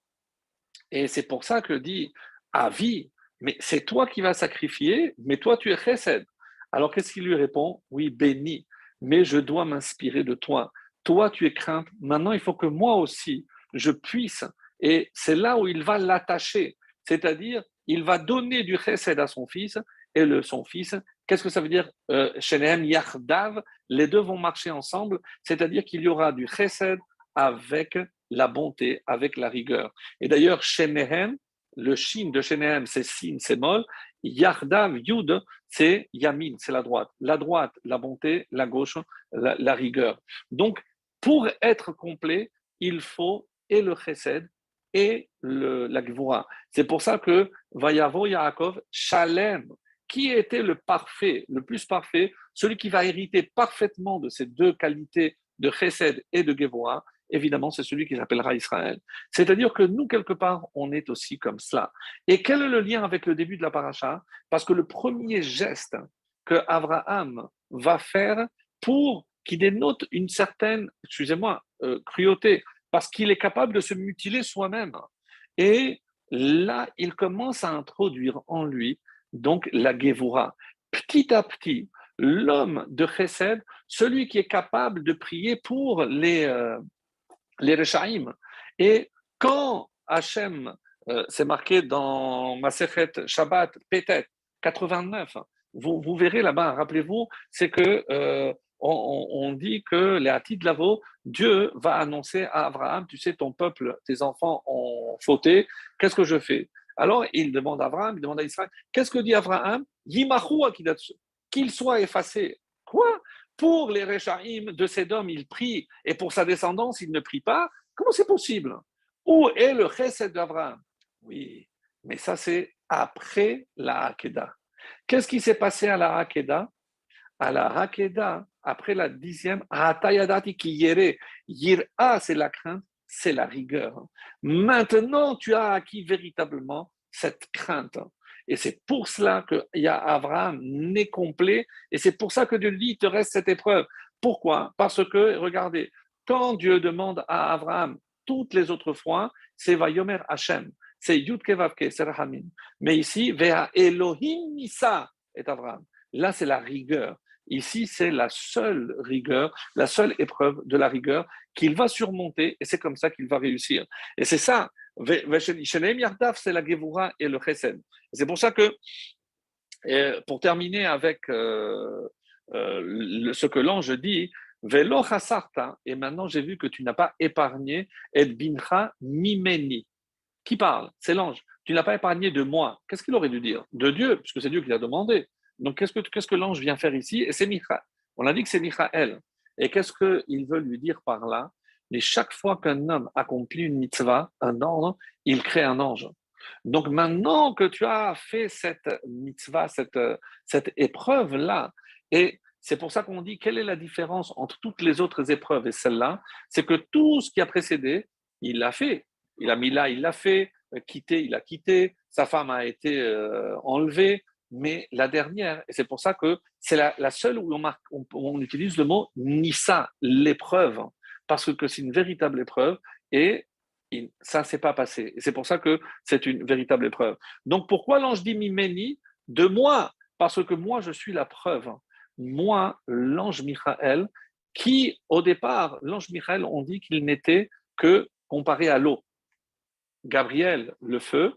Et c'est pour ça que dit Avi, mais c'est toi qui vas sacrifier, mais toi tu es chesed. Alors qu'est-ce qu'il lui répond? Oui, béni, mais je dois m'inspirer de toi. Toi tu es crainte. Maintenant il faut que moi aussi je puisse. Et c'est là où il va l'attacher. C'est-à-dire, il va donner du chesed à son fils, et son fils, qu'est-ce que ça veut dire? Shenehem Yachdav, les deux vont marcher ensemble, c'est-à-dire qu'il y aura du chesed avec la bonté, avec la rigueur. Et d'ailleurs, Shenehem, le shin de Shenehem, c'est sin, c'est mol. Yardav, yud, c'est yamin, c'est la droite. La droite, la bonté, la gauche, la rigueur. Donc, pour être complet, il faut et le chesed et la gvura. C'est pour ça que Vayavo Yaakov, Shalem, qui était le parfait, le plus parfait, celui qui va hériter parfaitement de ces deux qualités de chesed et de gvura, évidemment, c'est celui qui s'appellera Israël. C'est-à-dire que nous, quelque part, on est aussi comme cela. Et quel est le lien avec le début de la paracha? Parce que le premier geste que Abraham va faire pour qu'il dénote une certaine, excusez-moi, cruauté, parce qu'il est capable de se mutiler soi-même. Et là, il commence à introduire en lui donc la Gévoura. Petit à petit, l'homme de Chesed, celui qui est capable de prier pour les Rechaïm. Et quand Hachem, c'est marqué dans Masechet Shabbat, peut-être 89, vous verrez là-bas, rappelez-vous, c'est que on dit que les Hatid Lavo, Dieu va annoncer à Abraham, tu sais, ton peuple, tes enfants ont fauté, qu'est-ce que je fais? Alors il demande à Abraham, il demande à Israël, qu'est-ce que dit Abraham? Yimahu Akidatsu, qu'il soit effacé. Quoi? Pour les Réchaïm de Sédom, il prie, et pour sa descendance, il ne prie pas. Comment c'est possible? Où est le chesed d'Abraham? Oui, mais ça, c'est après la Hakeda. Qu'est-ce qui s'est passé à la Hakeda? À la Hakeda, après la 10e, Hatayadati ki yere. Yira, c'est la crainte, c'est la rigueur. Maintenant, tu as acquis véritablement cette crainte. Et c'est pour cela qu'il y a Abraham né complet, et c'est pour ça que Dieu dit, il te reste cette épreuve. Pourquoi? Parce que, regardez, quand Dieu demande à Abraham toutes les autres fois, c'est Vayomer Hashem, c'est Yud Kevavke, c'est Rahamim. Mais ici, Vea Elohim Nisa est Abraham. Là, c'est la rigueur. Ici, c'est la seule rigueur, la seule épreuve de la rigueur qu'il va surmonter, et c'est comme ça qu'il va réussir. Et c'est ça, Sheneim Yardav, c'est la Gevura et le Chesed. C'est pour ça que, pour terminer avec ce que l'ange dit, Velo chasarta, et maintenant j'ai vu que tu n'as pas épargné et bincha mimeni. Qui parle? C'est l'ange. Tu n'as pas épargné de moi. Qu'est-ce qu'il aurait dû dire? De Dieu, puisque c'est Dieu qui l'a demandé. Donc qu'est-ce que l'ange vient faire ici? Et c'est Michaël. On a dit que c'est Michaël. Et qu'est-ce qu'il veut lui dire par là? Mais chaque fois qu'un homme accomplit une mitzvah, un ordre, il crée un ange. Donc maintenant que tu as fait cette mitzvah, cette épreuve-là, et c'est pour ça qu'on dit quelle est la différence entre toutes les autres épreuves et celle-là, c'est que tout ce qui a précédé, il l'a fait. Il a mis là, il l'a fait, quitté, il a quitté, sa femme a été enlevée, mais la dernière, et c'est pour ça que c'est la seule où on utilise le mot Nissa, l'épreuve, parce que c'est une véritable épreuve, et ça ne s'est pas passé. Et c'est pour ça que c'est une véritable épreuve. Donc pourquoi l'ange dit Mimeni? De moi, parce que moi je suis la preuve. Moi, l'ange Michaël, qui au départ, l'ange Michaël, on dit qu'il n'était que comparé à l'eau. Gabriel, le feu,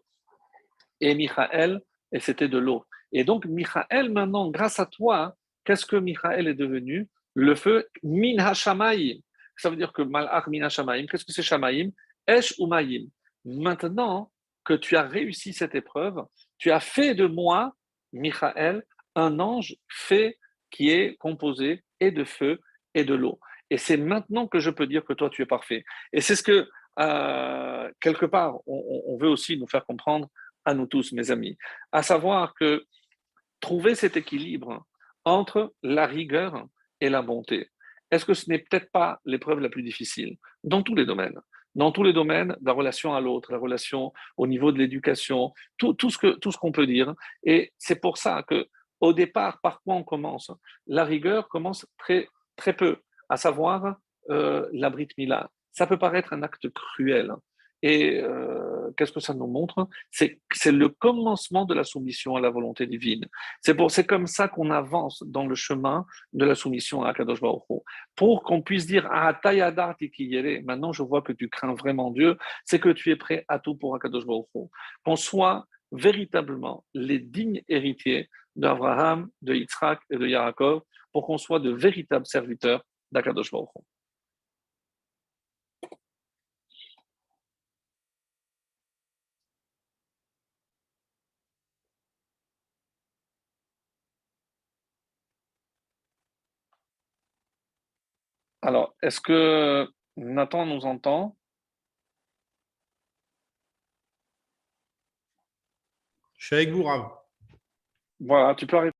et Michaël, et c'était de l'eau. Et donc Michaël, maintenant, grâce à toi, qu'est-ce que Michaël est devenu? Le feu min hashamayim. Ça veut dire que malach min hashamayim, qu'est-ce que c'est shamayim? Esh umayim. Maintenant que tu as réussi cette épreuve, tu as fait de moi, Michaël, un ange fait qui est composé et de feu et de l'eau. Et c'est maintenant que je peux dire que toi, tu es parfait. Et c'est ce que, quelque part, on veut aussi nous faire comprendre à nous tous, mes amis, à savoir que trouver cet équilibre entre la rigueur et la bonté, est-ce que ce n'est peut-être pas l'épreuve la plus difficile dans tous les domaines? Dans tous les domaines, la relation à l'autre, la relation au niveau de l'éducation, tout ce qu'on peut dire. Et c'est pour ça que, au départ, par quoi on commence? La rigueur commence très, très peu, à savoir la Brit Mila. Ça peut paraître un acte cruel. Et qu'est-ce que ça nous montre? C'est le commencement de la soumission à la volonté divine. C'est comme ça qu'on avance dans le chemin de la soumission à Kadosh Baruch Hu. Pour qu'on puisse dire ah Tayadar Tikiyere, maintenant je vois que tu crains vraiment Dieu, c'est que tu es prêt à tout pour Akadosh Baruch Hu. Qu'on soit véritablement les dignes héritiers d'Abraham, de Yitzhak et de Yaakov, pour qu'on soit de véritables serviteurs d'Akadosh Baruch Hu. Alors, est-ce que Nathan nous entend? Je suis avec vous, Rav. Voilà, tu peux arrêter.